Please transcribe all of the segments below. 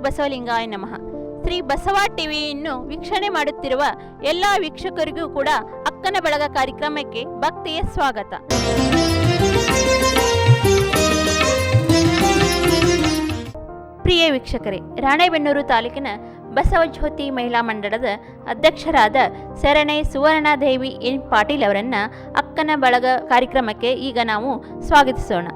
ಬಸವಲಿಂಗಾಯ ನಮಃ. ಶ್ರೀ ಬಸವ ಟಿವಿಯನ್ನು ವೀಕ್ಷಣೆ ಮಾಡುತ್ತಿರುವ ಎಲ್ಲ ವೀಕ್ಷಕರಿಗೂ ಕೂಡ ಅಕ್ಕನ ಬಳಗ ಕಾರ್ಯಕ್ರಮಕ್ಕೆ ಭಕ್ತಿಯ ಸ್ವಾಗತ. ಪ್ರಿಯ ವೀಕ್ಷಕರೇ, ರಾಣೆಬೆನ್ನೂರು ತಾಲೂಕಿನ ಬಸವಜ್ಯೋತಿ ಮಹಿಳಾ ಮಂಡಳದ ಅಧ್ಯಕ್ಷರಾದ ಶರಣೆ ಸುವರ್ಣದೇವಿ ಎನ್ ಪಾಟೀಲ್ ಅವರನ್ನು ಅಕ್ಕನ ಬಳಗ ಕಾರ್ಯಕ್ರಮಕ್ಕೆ ಈಗ ನಾವು ಸ್ವಾಗತಿಸೋಣ.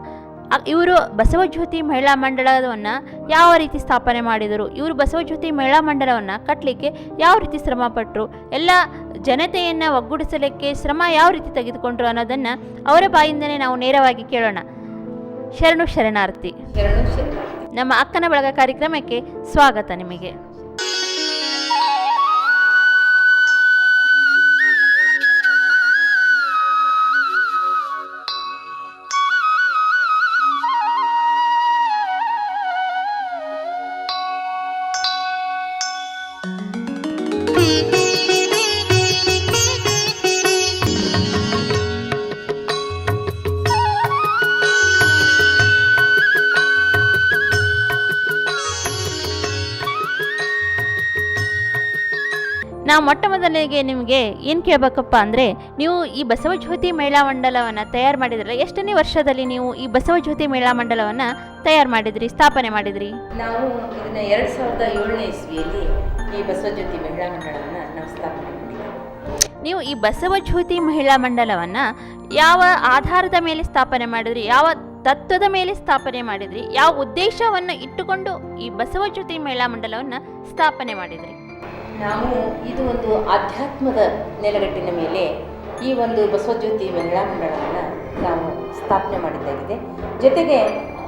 ಇವರು ಬಸವಜ್ಯೋತಿ ಮಹಿಳಾ ಮಂಡಳವನ್ನು ಯಾವ ರೀತಿ ಸ್ಥಾಪನೆ ಮಾಡಿದರು, ಇವರು ಬಸವಜ್ಯೋತಿ ಮಹಿಳಾ ಮಂಡಳವನ್ನು ಕಟ್ಟಲಿಕ್ಕೆ ಯಾವ ರೀತಿ ಶ್ರಮ ಪಟ್ಟರು, ಎಲ್ಲ ಜನತೆಯನ್ನು ಒಗ್ಗೂಡಿಸಲಿಕ್ಕೆ ಶ್ರಮ ಯಾವ ರೀತಿ ತೆಗೆದುಕೊಂಡ್ರು ಅನ್ನೋದನ್ನು ಅವರ ಬಾಯಿಂದನೇ ನಾವು ನೇರವಾಗಿ ಕೇಳೋಣ. ಶರಣು ಶರಣಾರ್ಥಿ. ನಮ್ಮ ಅಕ್ಕನ ಬಳಗ ಕಾರ್ಯಕ್ರಮಕ್ಕೆ ಸ್ವಾಗತ ನಿಮಗೆ. ನಾವು ಮೊಟ್ಟ ಮೊದಲಿಗೆ ನಿಮಗೆ ಏನು ಕೇಳಬೇಕಪ್ಪ ಅಂದರೆ, ನೀವು ಈ ಬಸವಜ್ಯೋತಿ ಮಹಿಳಾ ಮಂಡಲವನ್ನು ತಯಾರು ಮಾಡಿದ್ರಲ್ಲ, ಎಷ್ಟನೇ ವರ್ಷದಲ್ಲಿ ನೀವು ಈ ಬಸವಜ್ಯೋತಿ ಮಹಿಳಾ ಮಂಡಲವನ್ನು ತಯಾರು ಮಾಡಿದ್ರಿ, ಸ್ಥಾಪನೆ ಮಾಡಿದ್ರಿ? ನಾವು ಇದನ್ನು 2007ನೇ ಇಸ್ವಿಯಲ್ಲಿ ಈ ಬಸವಜ್ಯೋತಿ ಮಹಿಳಾ ಮಂಡಲವನ್ನು ನಾವು ಸ್ಥಾಪನೆ ಮಾಡಿದ್ವಿ. ನೀವು ಈ ಬಸವಜ್ಯೋತಿ ಮಹಿಳಾ ಮಂಡಲವನ್ನು ಯಾವ ಆಧಾರದ ಮೇಲೆ ಸ್ಥಾಪನೆ ಮಾಡಿದ್ರಿ, ಯಾವ ತತ್ವದ ಮೇಲೆ ಸ್ಥಾಪನೆ ಮಾಡಿದ್ರಿ, ಯಾವ ಉದ್ದೇಶವನ್ನು ಇಟ್ಟುಕೊಂಡು ಈ ಬಸವಜ್ಯೋತಿ ಮಹಿಳಾ ಮಂಡಲವನ್ನು ಸ್ಥಾಪನೆ ಮಾಡಿದ್ರಿ? ನಾವು ಇದು ಒಂದು ಆಧ್ಯಾತ್ಮದ ನೆಲೆಗಟ್ಟಿನ ಮೇಲೆ ಈ ಒಂದು ಬಸವಜ್ಯೋತಿ ಮಹಿಳಾ ಮಂಡಳವನ್ನು ನಾವು ಸ್ಥಾಪನೆ ಮಾಡಿದ್ದಾಗಿದೆ. ಜೊತೆಗೆ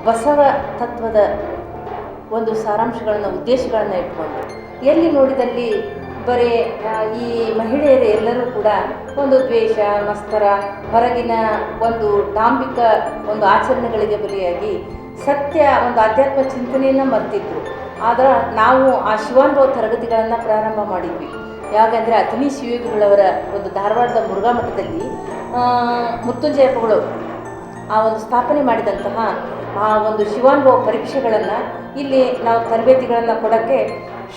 ಬಸವ ತತ್ವದ ಒಂದು ಸಾರಾಂಶಗಳನ್ನು, ಉದ್ದೇಶಗಳನ್ನು ಇಟ್ಕೊಂಡು ಎಲ್ಲಿ ನೋಡಿದಲ್ಲಿ ಬರೀ ಈ ಮಹಿಳೆಯರು ಎಲ್ಲರೂ ಕೂಡ ಒಂದು ದ್ವೇಷ, ಮತ್ಸರ, ಹೊರಗಿನ ಒಂದು ಡಾಂಬಿಕ ಒಂದು ಆಚರಣೆಗಳಿಗೆ ಬಲಿಯಾಗಿ ಸತ್ಯ ಒಂದು ಆಧ್ಯಾತ್ಮ ಚಿಂತನೆಯನ್ನು ಮರ್ತಿದ್ರು. ಆದ್ರೆ ನಾವು ಆ ಶಿವಾನುಭವ ತರಗತಿಗಳನ್ನು ಪ್ರಾರಂಭ ಮಾಡಿದ್ವಿ. ಯಾಕಂದರೆ ಅತಿನಿ ಶಿವಗುರುಗಳವರ ಒಂದು ಧಾರವಾಡದ ಮುರುಘಾ ಮಠದಲ್ಲಿ ಮೃತ್ಯುಂಜಯಪ್ಪಗಳು ಆ ಒಂದು ಸ್ಥಾಪನೆ ಮಾಡಿದಂತಹ ಆ ಒಂದು ಶಿವಾನುಭವ ಪರೀಕ್ಷೆಗಳನ್ನು ಇಲ್ಲಿ ನಾವು ತರಬೇತಿಗಳನ್ನು ಕೊಡೋಕ್ಕೆ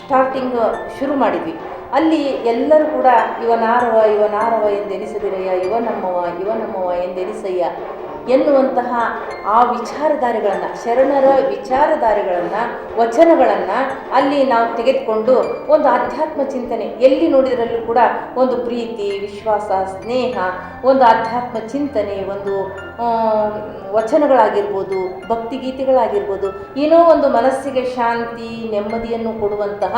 ಸ್ಟಾರ್ಟಿಂಗ್ ಶುರು ಮಾಡಿದ್ವಿ. ಅಲ್ಲಿ ಎಲ್ಲರೂ ಕೂಡ ಇವನಾರವ ಎಂದೆನಿಸದಿರಯ್ಯ, ಇವನಮ್ಮವ ಎಂದೆನಿಸಯ್ಯ ಎನ್ನುವಂತಹ ಆ ವಿಚಾರಧಾರೆಗಳನ್ನು, ಶರಣರ ವಿಚಾರಧಾರೆಗಳನ್ನು, ವಚನಗಳನ್ನು ಅಲ್ಲಿ ನಾವು ತೆಗೆದುಕೊಂಡು ಒಂದು ಆಧ್ಯಾತ್ಮ ಚಿಂತನೆ, ಎಲ್ಲಿ ನೋಡಿದ್ರಲ್ಲೂ ಕೂಡ ಒಂದು ಪ್ರೀತಿ, ವಿಶ್ವಾಸ, ಸ್ನೇಹ, ಒಂದು ಆಧ್ಯಾತ್ಮ ಚಿಂತನೆ, ಒಂದು ವಚನಗಳಾಗಿರ್ಬೋದು, ಭಕ್ತಿಗೀತೆಗಳಾಗಿರ್ಬೋದು, ಏನೋ ಒಂದು ಮನಸ್ಸಿಗೆ ಶಾಂತಿ, ನೆಮ್ಮದಿಯನ್ನು ಕೊಡುವಂತಹ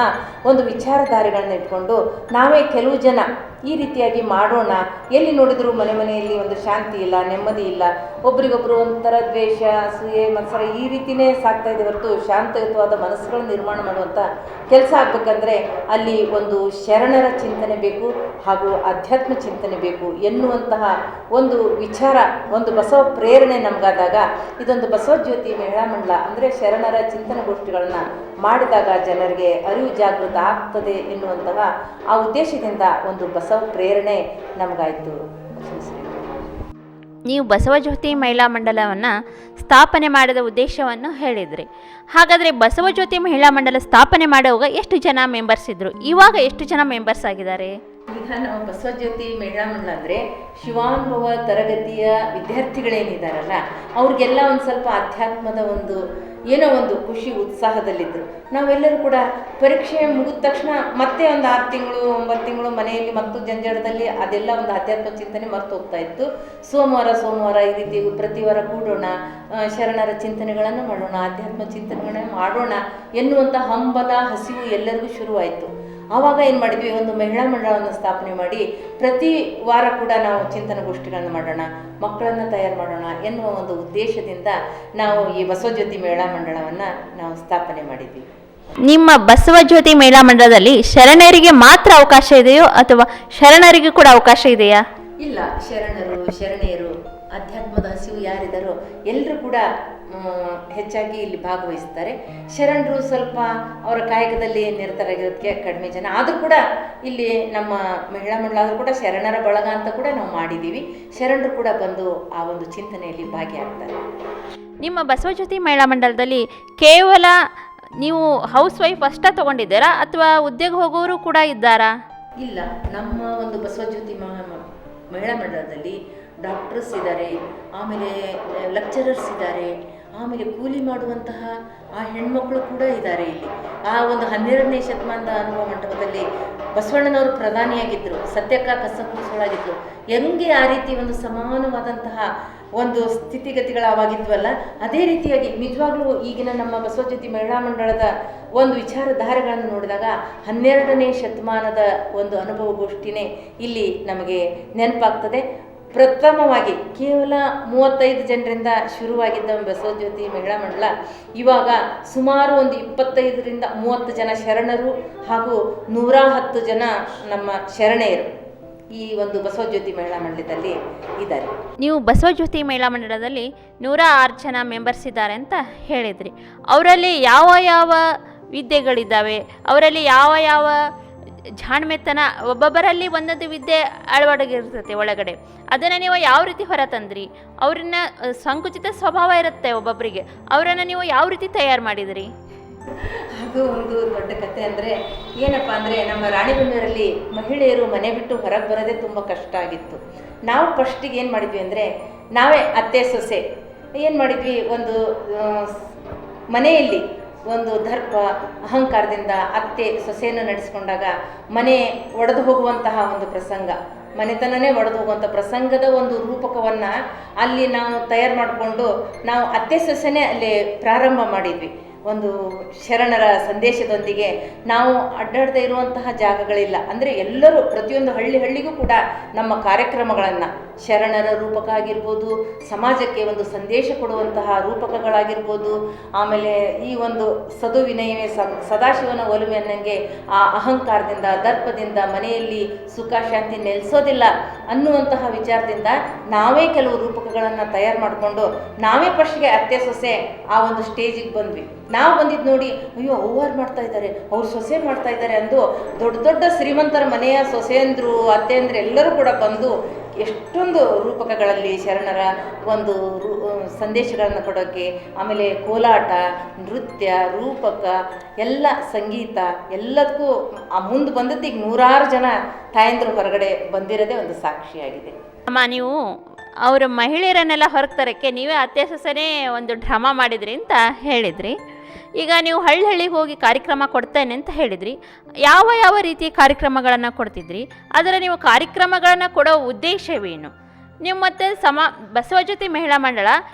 ಒಂದು ವಿಚಾರಧಾರೆಗಳನ್ನು ಇಟ್ಕೊಂಡು ನಾವೇ ಕೆಲವು ಜನ ಈ ರೀತಿಯಾಗಿ ಮಾಡೋಣ. ಎಲ್ಲಿ ನೋಡಿದರೂ ಮನೆಯಲ್ಲಿ ಒಂದು ಶಾಂತಿ ಇಲ್ಲ, ನೆಮ್ಮದಿ ಇಲ್ಲ, ಒಬ್ರಿಗೊಬ್ರು ಒಂಥರ ದ್ವೇಷ, ಅಸೂಯೆ, ಮತ್ಸರ ಈ ರೀತಿಯೇ ಸಾಕ್ತಾ ಇದೆ ಹೊರತು ಶಾಂತಯುತವಾದ ಮನಸ್ಸುಗಳನ್ನು ನಿರ್ಮಾಣ ಮಾಡುವಂಥ ಕೆಲಸ ಆಗಬೇಕಂದ್ರೆ ಅಲ್ಲಿ ಒಂದು ಶರಣರ ಚಿಂತನೆ ಬೇಕು, ಹಾಗೂ ಆಧ್ಯಾತ್ಮ ಚಿಂತನೆ ಬೇಕು ಎನ್ನುವಂತಹ ಒಂದು ವಿಚಾರ, ಒಂದು ಬಸವ ಪ್ರೇರಣೆ ನಮಗಾದಾಗ ಇದೊಂದು ಬಸವಜ್ಯೋತಿ ಮಹಿಳಾ ಮಂಡಲ ಅಂದರೆ ಶರಣರ ಚಿಂತನೆ ಗೋಷ್ಠಿಗಳನ್ನು ಮಾಡಿದಾಗ ಜನರಿಗೆ ಅರಿವು ಜಾಗೃತ ಆಗ್ತದೆ ಎನ್ನುವಂತಹ ಆ ಉದ್ದೇಶದಿಂದ ಒಂದು ಬಸವ ಪ್ರೇರಣೆ ನಮಗಾಯಿತು. ನೀವು ಬಸವಜ್ಯೋತಿ ಮಹಿಳಾ ಮಂಡಲವನ್ನು ಸ್ಥಾಪನೆ ಮಾಡಿದ ಉದ್ದೇಶವನ್ನು ಹೇಳಿದ್ರಿ. ಹಾಗಾದರೆ ಬಸವಜ್ಯೋತಿ ಮಹಿಳಾ ಮಂಡಲ ಸ್ಥಾಪನೆ ಮಾಡುವಾಗ ಎಷ್ಟು ಜನ ಮೆಂಬರ್ಸ್ ಇದ್ದರು, ಇವಾಗ ಎಷ್ಟು ಜನ ಮೆಂಬರ್ಸ್ ಆಗಿದ್ದಾರೆ? ಈಗ ನಾವು ಬಸವಜ್ಯೋತಿ ಮಹಿಳಾ ಮಂಡಲ ಅಂದರೆ ಶಿವಾನುಭವ ತರಗತಿಯ ವಿದ್ಯಾರ್ಥಿಗಳೇನಿದ್ದಾರಲ್ಲ ಅವ್ರಿಗೆಲ್ಲ ಒಂದು ಸ್ವಲ್ಪ ಅಧ್ಯಾತ್ಮದ ಒಂದು ಏನೋ ಒಂದು ಖುಷಿ, ಉತ್ಸಾಹದಲ್ಲಿದ್ದರು. ನಾವೆಲ್ಲರೂ ಕೂಡ ಪರೀಕ್ಷೆ ಮುಗಿದ ತಕ್ಷಣ ಮತ್ತೆ ಒಂದು 6 ತಿಂಗಳು 9 ತಿಂಗಳು ಮನೆಯಲ್ಲಿ ಮತ್ತು ಜಂಜಾಟದಲ್ಲಿ ಅದೆಲ್ಲ ಒಂದು ಆಧ್ಯಾತ್ಮ ಚಿಂತನೆ ಮರೆತು ಹೋಗ್ತಾ ಇತ್ತು. ಸೋಮವಾರ ಈ ರೀತಿ ಪ್ರತಿ ವಾರ ಕೂಡೋಣ, ಶರಣರ ಚಿಂತನೆಗಳನ್ನು ಮಾಡೋಣ, ಆಧ್ಯಾತ್ಮ ಚಿಂತನೆಗಳನ್ನು ಮಾಡೋಣ ಎನ್ನುವಂಥ ಹಂಬಲ, ಹಸಿವು ಎಲ್ಲರಿಗೂ ಶುರುವಾಯಿತು. ಆವಾಗ ಏನು ಮಾಡಿದ್ವಿ, ಒಂದು ಮಹಿಳಾ ಮಂಡಳವನ್ನು ಸ್ಥಾಪನೆ ಮಾಡಿ ಪ್ರತಿ ವಾರ ಕೂಡ ನಾವು ಚಿಂತನಗೋಷ್ಠಿಗಳನ್ನು ಮಾಡೋಣ, ಮಕ್ಕಳನ್ನು ತಯಾರು ಮಾಡೋಣ ಎನ್ನುವ ಒಂದು ಉದ್ದೇಶದಿಂದ ನಾವು ಈ ಬಸವಜ್ಯೋತಿ ಮಹಿಳಾ ಮಂಡಳವನ್ನು ನಾವು ಸ್ಥಾಪನೆ ಮಾಡಿದ್ವಿ. ನಿಮ್ಮ ಬಸವಜ್ಯೋತಿ ಮಹಿಳಾ ಮಂಡಳದಲ್ಲಿ ಶರಣರಿಗೆ ಮಾತ್ರ ಅವಕಾಶ ಇದೆಯೋ ಅಥವಾ ಶರಣರಿಗೂ ಕೂಡ ಅವಕಾಶ ಇದೆಯಾ? ಇಲ್ಲ, ಶರಣೆಯರು ಅಧ್ಯಾತ್ಮದ ಹಸಿವು ಯಾರಿದ್ದಾರೋ ಎಲ್ಲರೂ ಕೂಡ ಹೆಚ್ಚಾಗಿ ಇಲ್ಲಿ ಭಾಗವಹಿಸ್ತಾರೆ. ಶರಣರು ಸ್ವಲ್ಪ ಅವರ ಕಾಯಕದಲ್ಲಿ ನಿರತರಾಗಿರೋದಕ್ಕೆ ಕಡಿಮೆ ಜನ, ಆದರೂ ಕೂಡ ಇಲ್ಲಿ ನಮ್ಮ ಮಹಿಳಾ ಮಂಡಳ ಆದರೂ ಕೂಡ ಶರಣರ ಬಳಗ ಅಂತ ಕೂಡ ನಾವು ಮಾಡಿದ್ದೀವಿ. ಶರಣರು ಕೂಡ ಬಂದು ಆ ಒಂದು ಚಿಂತನೆಯಲ್ಲಿ ಭಾಗಿಯಾಗ್ತಾರೆ. ನಿಮ್ಮ ಬಸವಜ್ಯೋತಿ ಮಹಿಳಾ ಮಂಡಲದಲ್ಲಿ ಕೇವಲ ನೀವು ಹೌಸ್ ವೈಫ್ ಅಷ್ಟೇ ತೊಗೊಂಡಿದ್ದೀರಾ ಅಥವಾ ಉದ್ಯೋಗ ಹೋಗೋರು ಕೂಡ ಇದ್ದಾರಾ? ಇಲ್ಲ, ನಮ್ಮ ಒಂದು ಬಸವಜ್ಯೋತಿ ಮಹಿಳಾ ಮಂಡಳದಲ್ಲಿ ಡಾಕ್ಟರ್ಸ್ ಇದ್ದಾರೆ, ಆಮೇಲೆ ಲೆಕ್ಚರರ್ಸ್ ಇದ್ದಾರೆ, ಆಮೇಲೆ ಕೂಲಿ ಮಾಡುವಂತಹ ಆ ಹೆಣ್ಮಕ್ಳು ಕೂಡ ಇದ್ದಾರೆ. ಇಲ್ಲಿ ಆ ಒಂದು 12ನೇ ಶತಮಾನದ ಅನುಭವ ಮಂಟಪದಲ್ಲಿ ಬಸವಣ್ಣನವರು ಪ್ರಧಾನಿಯಾಗಿದ್ದರು, ಸತ್ಯಕ್ಕ ಕಸಪೂಸಳಾಗಿದ್ದರು. ಹೆಂಗೆ ಆ ರೀತಿ ಒಂದು ಸಮಾನವಾದಂತಹ ಒಂದು ಸ್ಥಿತಿಗತಿಗಳಾವಾಗಿದ್ವಲ್ಲ, ಅದೇ ರೀತಿಯಾಗಿ ನಿಜವಾಗ್ಲೂ ಈಗಿನ ನಮ್ಮ ಬಸವಜ್ಯೋತಿ ಮಹಿಳಾ ಮಂಡಳದ ಒಂದು ವಿಚಾರಧಾರೆಗಳನ್ನು ನೋಡಿದಾಗ 12ನೇ ಶತಮಾನದ ಒಂದು ಅನುಭವಗೋಷ್ಠಿನೇ ಇಲ್ಲಿ ನಮಗೆ ನೆನಪಾಗ್ತದೆ. ಪ್ರಥಮವಾಗಿ ಕೇವಲ 35 ಜನರಿಂದ ಶುರುವಾಗಿದ್ದ ಬಸವಜ್ಯೋತಿ ಮಹಿಳಾ ಮಂಡಳ ಇವಾಗ ಸುಮಾರು ಒಂದು 25ರಿಂದ 30 ಜನ ಶರಣರು ಹಾಗೂ 110 ಜನ ನಮ್ಮ ಶರಣೆಯರು ಈ ಒಂದು ಬಸವಜ್ಯೋತಿ ಮಹಿಳಾ ಮಂಡಳದಲ್ಲಿ ಇದ್ದಾರೆ. ನೀವು ಬಸವಜ್ಯೋತಿ ಮಹಿಳಾ ಮಂಡಳದಲ್ಲಿ 106 ಜನ ಮೆಂಬರ್ಸ್ ಇದ್ದಾರೆ ಅಂತ ಹೇಳಿದ್ರಿ. ಅವರಲ್ಲಿ ಯಾವ ಯಾವ ವಿದ್ಯೆಗಳಿದ್ದಾವೆ, ಅವರಲ್ಲಿ ಯಾವ ಯಾವ ಜಾಣ್ಮೆತನ, ಒಬ್ಬೊಬ್ಬರಲ್ಲಿ ಒಂದೊಂದು ವಿದ್ಯೆ ಅಳವಡಿಗಿರ್ತೈತೆ ಒಳಗಡೆ, ಅದನ್ನು ನೀವು ಯಾವ ರೀತಿ ಹೊರತಂದ್ರಿ? ಅವ್ರನ್ನ ಸಂಕುಚಿತ ಸ್ವಭಾವ ಇರುತ್ತೆ ಒಬ್ಬೊಬ್ಬರಿಗೆ, ಅವರನ್ನು ನೀವು ಯಾವ ರೀತಿ ತಯಾರು ಮಾಡಿದ್ರಿ? ಅದು ಒಂದು ದೊಡ್ಡ ಕತೆ. ಅಂದರೆ ಏನಪ್ಪ ಅಂದರೆ, ನಮ್ಮ ರಾಣಿಬೆನ್ನೂರಲ್ಲಿ ಮಹಿಳೆಯರು ಮನೆ ಬಿಟ್ಟು ಹೊರಗೆ ಬರೋದೇ ತುಂಬ ಕಷ್ಟ ಆಗಿತ್ತು. ನಾವು ಫಸ್ಟಿಗೆ ಏನು ಮಾಡಿದ್ವಿ ಅಂದರೆ, ನಾವೇ ಅತ್ತೆ ಸೊಸೆ ಏನು ಮಾಡಿದ್ವಿ, ಒಂದು ಮನೆಯಲ್ಲಿ ಒಂದು ದರ್ಪ ಅಹಂಕಾರದಿಂದ ಅತ್ತೆ ಸೊಸೆಯನ್ನು ನಡೆಸ್ಕೊಂಡಾಗ ಮನೆ ಒಡೆದು ಹೋಗುವಂತಹ ಒಂದು ಪ್ರಸಂಗ, ಮನೆತನನೇ ಒಡೆದು ಹೋಗುವಂಥ ಪ್ರಸಂಗದ ಒಂದು ರೂಪಕವನ್ನು ಅಲ್ಲಿ ನಾವು ತಯಾರು ಮಾಡಿಕೊಂಡು ನಾವು ಅತ್ತೆ ಸೊಸೆನೇ ಅಲ್ಲಿ ಪ್ರಾರಂಭ ಮಾಡಿದ್ವಿ. ಒಂದು ಶರಣರ ಸಂದೇಶದೊಂದಿಗೆ ನಾವು ಅಡ್ಡಾಡದೇ ಇರುವಂತಹ ಜಾಗಗಳಿಲ್ಲ. ಅಂದರೆ ಎಲ್ಲರೂ ಪ್ರತಿಯೊಂದು ಹಳ್ಳಿಗೂ ಕೂಡ ನಮ್ಮ ಕಾರ್ಯಕ್ರಮಗಳನ್ನು, ಶರಣರ ರೂಪಕ ಆಗಿರ್ಬೋದು, ಸಮಾಜಕ್ಕೆ ಒಂದು ಸಂದೇಶ ಕೊಡುವಂತಹ ರೂಪಕಗಳಾಗಿರ್ಬೋದು, ಆಮೇಲೆ ಈ ಒಂದು ಸದು ವಿನಯವೇ ಸದಾಶಿವನ ಒಲುಮೆ ಅನ್ನಂಗೆ ಆ ಅಹಂಕಾರದಿಂದ ದರ್ಪದಿಂದ ಮನೆಯಲ್ಲಿ ಸುಖ ಶಾಂತಿ ನೆಲೆಸೋದಿಲ್ಲ ಅನ್ನುವಂತಹ ವಿಚಾರದಿಂದ ನಾವೇ ಕೆಲವು ರೂಪಕಗಳನ್ನು ತಯಾರು ಮಾಡಿಕೊಂಡು ನಾವೇ ಫಸ್ಟ್ಗೆ ಅತ್ತೆ ಸೊಸೆ ಆ ಒಂದು ಸ್ಟೇಜಿಗೆ ಬಂದ್ವಿ. ನಾವು ಬಂದಿದ್ದು ನೋಡಿ, ಅಯ್ಯೋ ಅವ್ವಾರು ಮಾಡ್ತಾ ಇದ್ದಾರೆ, ಅವ್ರು ಸೊಸೆ ಮಾಡ್ತಾ ಇದ್ದಾರೆ ಅಂದು ದೊಡ್ಡ ದೊಡ್ಡ ಶ್ರೀಮಂತರ ಮನೆಯ ಸೊಸೆಯಂದರು ಅತ್ತೆಯಂದ್ರು ಎಲ್ಲರೂ ಕೂಡ ಬಂದು ಎಷ್ಟೊಂದು ರೂಪಕಗಳಲ್ಲಿ ಶರಣರ ಒಂದು ಸಂದೇಶಗಳನ್ನು ಕೊಡೋಕ್ಕೆ, ಆಮೇಲೆ ಕೋಲಾಟ, ನೃತ್ಯ, ರೂಪಕ, ಎಲ್ಲ ಸಂಗೀತ ಎಲ್ಲದಕ್ಕೂ ಆ ಮುಂದೆ ಬಂದದ್ದು ಈಗ 106 ಜನ ತಾಯಂದರು ಹೊರಗಡೆ ಬಂದಿರೋದೇ ಒಂದು ಸಾಕ್ಷಿಯಾಗಿದೆ. ಅಮ್ಮ, ನೀವು ಅವರ ಮಹಿಳೆಯರನ್ನೆಲ್ಲ ಹೊರಗೆ ತರೋಕ್ಕೆ ನೀವೇ ಅತ್ತೆ ಸೊಸೆನೇ ಒಂದು ಡ್ರಾಮಾ ಮಾಡಿದ್ರಿ ಅಂತ ಹೇಳಿದ್ರಿ. ಈಗ ನೀವು ಹಳ್ಳಿಗೆ ಹೋಗಿ ಕಾರ್ಯಕ್ರಮ ಕೊಡ್ತೇನೆ ಅಂತ ಹೇಳಿದ್ರಿ. ಯಾವ ಯಾವ ರೀತಿಯ ಕಾರ್ಯಕ್ರಮಗಳನ್ನು ಕೊಡ್ತಿದ್ರಿ? ಅದರ ನೀವು ಕಾರ್ಯಕ್ರಮಗಳನ್ನು ಕೊಡೋ ಉದ್ದೇಶವೇನು? ನೀವು ಮತ್ತು ಬಸವಜ್ಯೋತಿ ಮಹಿಳಾ ಮಂಡಳ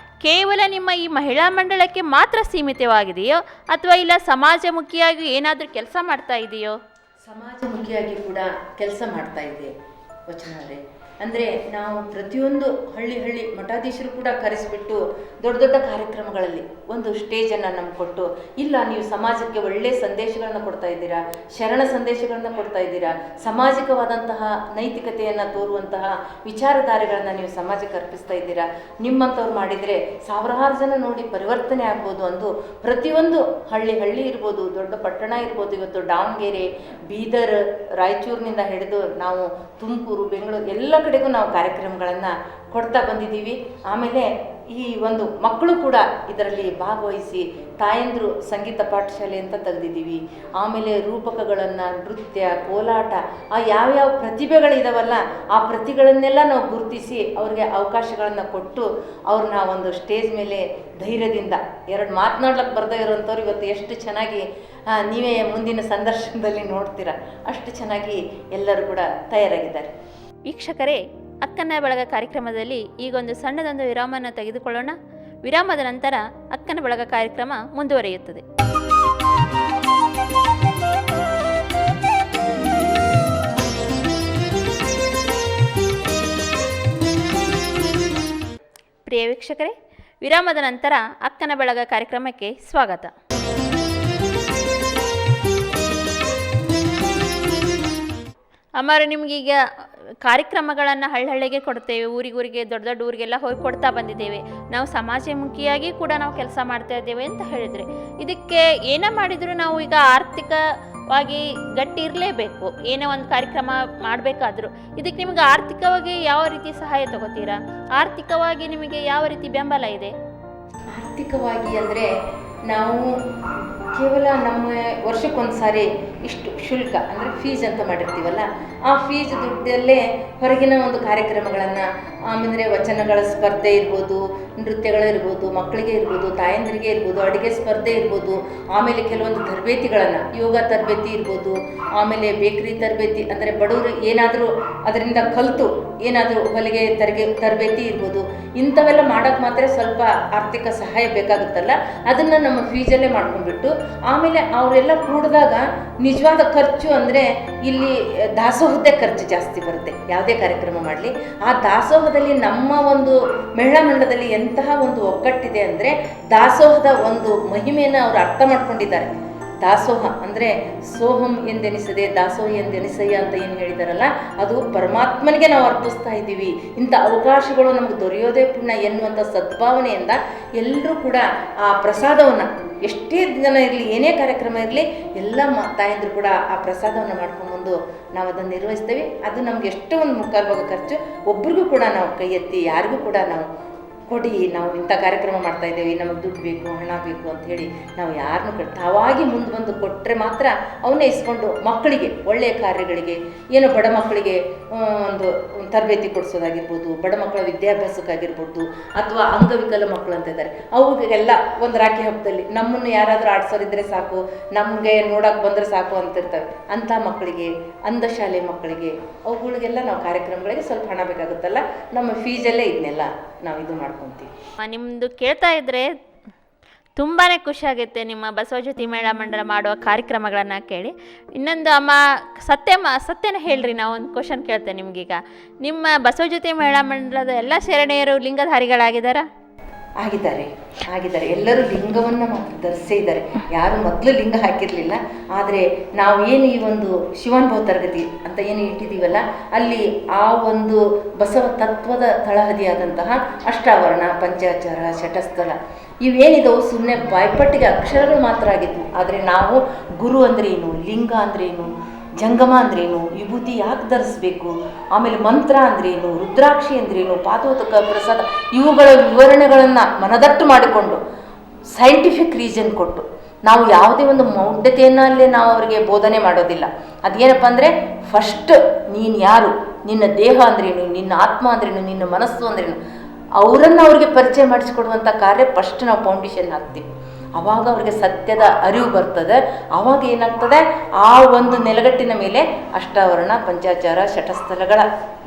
ಕೇವಲ ನಿಮ್ಮ ಈ ಮಹಿಳಾ ಮಂಡಳಕ್ಕೆ ಮಾತ್ರ ಸೀಮಿತವಾಗಿದೆಯೋ ಅಥವಾ ಇಲ್ಲ ಸಮಾಜಮುಖಿಯಾಗಿ ಏನಾದರೂ ಕೆಲಸ ಮಾಡ್ತಾ ಇದೆಯೋ? ಸಮಾಜಮುಖಿಯಾಗಿ ಕೂಡ ಕೆಲಸ ಮಾಡ್ತಾ ಇದ್ದೆ ವಚನವರೇ. ಅಂದರೆ ನಾವು ಪ್ರತಿಯೊಂದು ಹಳ್ಳಿ ಮಠಾಧೀಶರು ಕೂಡ ಕರೆಸಿಬಿಟ್ಟು ದೊಡ್ಡ ದೊಡ್ಡ ಕಾರ್ಯಕ್ರಮಗಳಲ್ಲಿ ಒಂದು ಸ್ಟೇಜನ್ನು ನಮ್ಗೆ ಕೊಟ್ಟು, ಇಲ್ಲ ನೀವು ಸಮಾಜಕ್ಕೆ ಒಳ್ಳೆಯ ಸಂದೇಶಗಳನ್ನು ಕೊಡ್ತಾ ಇದ್ದೀರಾ, ಶರಣ ಸಂದೇಶಗಳನ್ನು ಕೊಡ್ತಾ ಇದ್ದೀರಾ, ಸಾಮಾಜಿಕವಾದಂತಹ ನೈತಿಕತೆಯನ್ನು ತೋರುವಂತಹ ವಿಚಾರಧಾರೆಗಳನ್ನು ನೀವು ಸಮಾಜಕ್ಕೆ ಅರ್ಪಿಸ್ತಾ ಇದ್ದೀರಾ, ನಿಮ್ಮಂಥವ್ರು ಮಾಡಿದರೆ ಸಾವಿರಾರು ಜನ ನೋಡಿ ಪರಿವರ್ತನೆ ಆಗ್ಬೋದು ಅಂದು ಪ್ರತಿಯೊಂದು ಹಳ್ಳಿ ಇರ್ಬೋದು, ದೊಡ್ಡ ಪಟ್ಟಣ ಇರ್ಬೋದು, ಇವತ್ತು ದಾವಣಗೆರೆ, ಬೀದರ್, ರಾಯಚೂರಿನಿಂದ ಹಿಡಿದು ನಾವು ತುಮಕೂರು, ಬೆಂಗಳೂರು ಎಲ್ಲ ಕಡೆಗೂ ನಾವು ಕಾರ್ಯಕ್ರಮಗಳನ್ನು ಕೊಡ್ತಾ ಬಂದಿದ್ದೀವಿ. ಆಮೇಲೆ ಈ ಒಂದು ಮಕ್ಕಳು ಕೂಡ ಇದರಲ್ಲಿ ಭಾಗವಹಿಸಿ ತಾಯಂದರು ಸಂಗೀತ ಪಾಠಶಾಲೆ ಅಂತ ತೆಗೆದಿದ್ದೀವಿ. ಆಮೇಲೆ ರೂಪಕಗಳನ್ನು, ನೃತ್ಯ, ಕೋಲಾಟ, ಆ ಯಾವ್ಯಾವ ಪ್ರತಿಭೆಗಳಿದಾವಲ್ಲ ಆ ಪ್ರತಿಭೆಗಳನ್ನೆಲ್ಲ ನಾವು ಗುರುತಿಸಿ ಅವ್ರಿಗೆ ಅವಕಾಶಗಳನ್ನು ಕೊಟ್ಟು ಅವ್ರನ್ನ ಒಂದು ಸ್ಟೇಜ್ ಮೇಲೆ ಧೈರ್ಯದಿಂದ ಎರಡು ಮಾತನಾಡ್ಲಿಕ್ಕೆ ಬರದೇ ಇರೋಂಥವ್ರು ಇವತ್ತು ಎಷ್ಟು ಚೆನ್ನಾಗಿ ನೀವೇ ಮುಂದಿನ ಸಂದರ್ಶನದಲ್ಲಿ ನೋಡ್ತೀರಾ, ಅಷ್ಟು ಚೆನ್ನಾಗಿ ಎಲ್ಲರೂ ಕೂಡ ತಯಾರಾಗಿದ್ದಾರೆ. ವೀಕ್ಷಕರೇ, ಅಕ್ಕನ ಬಳಗ ಕಾರ್ಯಕ್ರಮದಲ್ಲಿ ಈಗೊಂದು ಸಣ್ಣದೊಂದು ವಿರಾಮವನ್ನು ತೆಗೆದುಕೊಳ್ಳೋಣ. ವಿರಾಮದ ನಂತರ ಅಕ್ಕನ ಬಳಗ ಕಾರ್ಯಕ್ರಮ ಮುಂದುವರಿಯುತ್ತದೆ. ಪ್ರಿಯ ವೀಕ್ಷಕರೇ, ವಿರಾಮದ ನಂತರ ಅಕ್ಕನ ಬಳಗ ಕಾರ್ಯಕ್ರಮಕ್ಕೆ ಸ್ವಾಗತ. ಅಮ್ಮಾರು, ನಿಮಗೀಗ ಕಾರ್ಯಕ್ರಮಗಳನ್ನು ಹಳ್ಳಿಗೆ ಕೊಡ್ತೇವೆ, ಊರಿಗೆ ದೊಡ್ಡ ದೊಡ್ಡ ಊರಿಗೆಲ್ಲ ಹೋಗಿ ಕೊಡ್ತಾ ಬಂದಿದ್ದೇವೆ, ನಾವು ಸಮಾಜಮುಖಿಯಾಗಿ ಕೂಡ ನಾವು ಕೆಲಸ ಮಾಡ್ತಾ ಇದ್ದೇವೆ ಅಂತ ಹೇಳಿದರೆ, ಇದಕ್ಕೆ ಏನೇ ಮಾಡಿದರೂ ನಾವು ಈಗ ಆರ್ಥಿಕವಾಗಿ ಗಟ್ಟಿ ಇರಲೇಬೇಕು. ಏನೇ ಒಂದು ಕಾರ್ಯಕ್ರಮ ಮಾಡಬೇಕಾದ್ರೂ ಇದಕ್ಕೆ ನಿಮಗೆ ಆರ್ಥಿಕವಾಗಿ ಯಾವ ರೀತಿ ಸಹಾಯ ತಗೋತೀರಾ? ಆರ್ಥಿಕವಾಗಿ ನಿಮಗೆ ಯಾವ ರೀತಿ ಬೆಂಬಲ ಇದೆ? ಆರ್ಥಿಕವಾಗಿ ಅಂದರೆ ನಾವು ಕೇವಲ ನಮ್ಮ ವರ್ಷಕ್ಕೊಂದು ಸಾರಿ ಇಷ್ಟು ಶುಲ್ಕ ಅಂದರೆ ಫೀಸ್ ಅಂತ ಮಾಡಿರ್ತೀವಲ್ಲ, ಆ ಫೀಸ್ ದುಡ್ಡಲ್ಲೇ ಹೊರಗಿನ ಒಂದು ಕಾರ್ಯಕ್ರಮಗಳನ್ನು, ಆಮೇಲೆ ವಚನಗಳ ಸ್ಪರ್ಧೆ ಇರ್ಬೋದು, ನೃತ್ಯಗಳಿರ್ಬೋದು, ಮಕ್ಕಳಿಗೆ ಇರ್ಬೋದು, ತಾಯಂದಿರಿಗೆ ಇರ್ಬೋದು, ಅಡುಗೆ ಸ್ಪರ್ಧೆ ಇರ್ಬೋದು, ಆಮೇಲೆ ಕೆಲವೊಂದು ತರಬೇತಿಗಳನ್ನು, ಯೋಗ ತರಬೇತಿ ಇರ್ಬೋದು, ಆಮೇಲೆ ಬೇಕ್ರಿ ತರಬೇತಿ, ಅಂದರೆ ಬಡವರು ಏನಾದರೂ ಅದರಿಂದ ಕಲಿತು ಏನಾದರೂ ಹೊಲಿಗೆ ತರಬೇತಿ ಇರ್ಬೋದು, ಇಂಥವೆಲ್ಲ ಮಾಡೋಕ್ಕೆ ಮಾತ್ರ ಸ್ವಲ್ಪ ಆರ್ಥಿಕ ಸಹಾಯ ಬೇಕಾಗುತ್ತಲ್ಲ, ಅದನ್ನು ನಮ್ಮ ಫೀಸಲ್ಲೇ ಮಾಡ್ಕೊಂಡ್ಬಿಟ್ಟು ಆಮೇಲೆ ಅವರೆಲ್ಲ ಕೂಡಿದಾಗ ನಿಜವಾದ ಖರ್ಚು ಅಂದರೆ ಇಲ್ಲಿ ದಾಸೋಹದ್ದೇ ಖರ್ಚು ಜಾಸ್ತಿ ಬರುತ್ತೆ. ಯಾವುದೇ ಕಾರ್ಯಕ್ರಮ ಮಾಡಲಿ ಆ ದಾಸೋಹದಲ್ಲಿ ನಮ್ಮ ಒಂದು ಮಹಿಳಾ ಮಂಡಲದಲ್ಲಿ ಎಂತಹ ಒಂದು ಒಗ್ಗಟ್ಟಿದೆ ಅಂದರೆ ದಾಸೋಹದ ಒಂದು ಮಹಿಮೆಯನ್ನು ಅವರು ಅರ್ಥ ಮಾಡ್ಕೊಂಡಿದ್ದಾರೆ. ದಾಸೋಹ ಅಂದರೆ ಸೋಹಂ ಎಂದೆನಿಸದೆ ದಾಸೋಹ ಎಂದೆನಿಸಯ್ಯ ಅಂತ ಏನು ಹೇಳಿದಾರಲ್ಲ, ಅದು ಪರಮಾತ್ಮನಿಗೆ ನಾವು ಅರ್ಪಿಸ್ತಾ ಇದ್ದೀವಿ. ಇಂಥ ಅವಕಾಶಗಳು ನಮಗೆ ದೊರೆಯೋದೇ ಪುಣ್ಯ ಎನ್ನುವಂಥ ಸದ್ಭಾವನೆಯಿಂದ ಎಲ್ಲರೂ ಕೂಡ ಆ ಪ್ರಸಾದವನ್ನು, ಎಷ್ಟೇ ಜನ ಇರಲಿ, ಏನೇ ಕಾರ್ಯಕ್ರಮ ಇರಲಿ, ಎಲ್ಲ ತಾಯಂದರು ಕೂಡ ಆ ಪ್ರಸಾದವನ್ನು ಮಾಡ್ಕೊಂಡ್ಬಂದು ನಾವು ಅದನ್ನು ನಿರ್ವಹಿಸ್ತೇವೆ. ಅದು ನಮ್ಗೆ ಎಷ್ಟೋ ಒಂದು ಮುಕ್ಕಾಲು ಭಾಗ ಖರ್ಚು. ಒಬ್ರಿಗೂ ಕೂಡ ನಾವು ಕೈ ಎತ್ತಿ ಯಾರಿಗೂ ಕೂಡ ನಾವು ಕೊಡಿ, ನಾವು ಇಂಥ ಕಾರ್ಯಕ್ರಮ ಮಾಡ್ತಾ ಇದ್ದೇವೆ, ನಮಗೆ ದುಡ್ಡು ಬೇಕು, ಹಣ ಬೇಕು ಅಂತ ಹೇಳಿ ನಾವು ಯಾರನ್ನೂ ತಾವಾಗಿ ಮುಂದೆ ಬಂದು ಕೊಟ್ಟರೆ ಮಾತ್ರ ಅವನ್ನೇ ಇಸ್ಕೊಂಡು ಮಕ್ಕಳಿಗೆ ಒಳ್ಳೆಯ ಕಾರ್ಯಗಳಿಗೆ, ಏನೋ ಬಡ ಮಕ್ಕಳಿಗೆ ಒಂದು ತರಬೇತಿ ಕೊಡಿಸೋದಾಗಿರ್ಬೋದು, ಬಡ ಮಕ್ಕಳ ವಿದ್ಯಾಭ್ಯಾಸಕ್ಕಾಗಿರ್ಬೋದು, ಅಥವಾ ಅಂಗವಿಕಲ ಮಕ್ಕಳು ಅಂತ ಇದ್ದಾರೆ, ಅವುಗಳಿಗೆಲ್ಲ ಒಂದು ರಾಖಿ ಹಬ್ಬದಲ್ಲಿ ನಮ್ಮನ್ನು ಯಾರಾದರೂ ಆಡ್ಸೋರಿದ್ರೆ ಸಾಕು, ನಮಗೆ ನೋಡೋಕೆ ಬಂದರೆ ಸಾಕು ಅಂತಿರ್ತವೆ. ಅಂಥ ಮಕ್ಕಳಿಗೆ, ಅಂಧಶಾಲೆ ಮಕ್ಕಳಿಗೆ, ಅವುಗಳಿಗೆಲ್ಲ ನಾವು ಕಾರ್ಯಕ್ರಮಗಳಿಗೆ ಸ್ವಲ್ಪ ಹಣ ಬೇಕಾಗುತ್ತಲ್ಲ, ನಮ್ಮ ಫೀಸಲ್ಲೇ ಇದನ್ನೆಲ್ಲ ನಾವು ಇದು ಮಾಡ್ಕೊತೀವಿ. ನಿಮ್ಮದು ಕೇಳ್ತಾ ಇದ್ದರೆ ತುಂಬಾ ಖುಷಿಯಾಗುತ್ತೆ ನಿಮ್ಮ ಬಸವಜ್ಯೋತಿ ಮಹಿಳಾ ಮಂಡಲ ಮಾಡುವ ಕಾರ್ಯಕ್ರಮಗಳನ್ನು ಕೇಳಿ. ಇನ್ನೊಂದು ಅಮ್ಮ, ಸತ್ಯನ ಹೇಳ್ರಿ, ನಾವು ಒಂದು ಕ್ವಶನ್ ಕೇಳ್ತೇನೆ ನಿಮಗೀಗ. ನಿಮ್ಮ ಬಸವಜ್ಯೋತಿ ಮಹಿಳಾ ಮಂಡಲದ ಎಲ್ಲ ಶರಣೆಯರು ಲಿಂಗಧಾರಿಗಳಾಗಿದ್ದಾರಾ? ಆಗಿದ್ದಾರೆ. ಎಲ್ಲರೂ ಲಿಂಗವನ್ನು ಮಾತ್ರ ಧರಿಸೇ ಇದ್ದಾರೆ. ಯಾರು ಮೊದಲು ಲಿಂಗ ಹಾಕಿರಲಿಲ್ಲ. ಆದರೆ ನಾವು ಏನು ಈ ಒಂದು ಶಿವಾನುಭವ ತರಗತಿ ಅಂತ ಏನು ಇಟ್ಟಿದ್ದೀವಲ್ಲ, ಅಲ್ಲಿ ಆ ಒಂದು ಬಸವ ತತ್ವದ ತಳಹದಿಯಾದಂತಹ ಅಷ್ಟಾವರಣ, ಪಂಚಾಚಾರ, ಶಟಸ್ಥಲ ಇವೇನಿದವು ಸುಮ್ಮನೆ ಬಾಯ್ಪಟ್ಟಿಗೆ ಅಕ್ಷರಗಳು ಮಾತ್ರ ಆಗಿದ್ವು. ಆದರೆ ನಾವು ಗುರು ಅಂದ್ರೇನು, ಲಿಂಗ ಅಂದ್ರೇನು, ಜಂಗಮ ಅಂದ್ರೇನು, ವಿಭೂತಿ ಯಾಕೆ ಧರಿಸ್ಬೇಕು, ಆಮೇಲೆ ಮಂತ್ರ ಅಂದ್ರೇನು, ರುದ್ರಾಕ್ಷಿ ಅಂದ್ರೇನು, ಪಾದೋದಕ ಪ್ರಸಾದ, ಇವುಗಳ ವಿವರಣೆಗಳನ್ನು ಮನದಟ್ಟು ಮಾಡಿಕೊಂಡು ಸೈಂಟಿಫಿಕ್ ರೀಸನ್ ಕೊಟ್ಟು ನಾವು ಯಾವುದೇ ಒಂದು ಮೌಢ್ಯತೆಯನ್ನಲ್ಲೇ ನಾವು ಅವರಿಗೆ ಬೋಧನೆ ಮಾಡೋದಿಲ್ಲ. ಅದೇನಪ್ಪ ಅಂದರೆ ಫಸ್ಟ್ ನೀನು ಯಾರು, ನಿನ್ನ ದೇಹ ಅಂದ್ರೇನು, ನಿನ್ನ ಆತ್ಮ ಅಂದ್ರೇನು, ನಿನ್ನ ಮನಸ್ಸು ಅಂದ್ರೇನು, ಅವರನ್ನು ಅವ್ರಿಗೆ ಪರಿಚಯ ಮಾಡಿಸ್ಕೊಡುವಂಥ ಕಾರ್ಯ ಫಸ್ಟ್ ನಾವು ಫೌಂಡೇಶನ್ ಹಾಕ್ತೀವಿ. ಆವಾಗ ಅವ್ರಿಗೆ ಸತ್ಯದ ಅರಿವು ಬರ್ತದೆ. ಆವಾಗ ಏನಾಗ್ತದೆ, ಆ ಒಂದು ನೆಲಗಟ್ಟಿನ ಮೇಲೆ ಅಷ್ಟಾವರಣ, ಪಂಚಾಚಾರ, ಶಟಸ್ಥಲಗಳ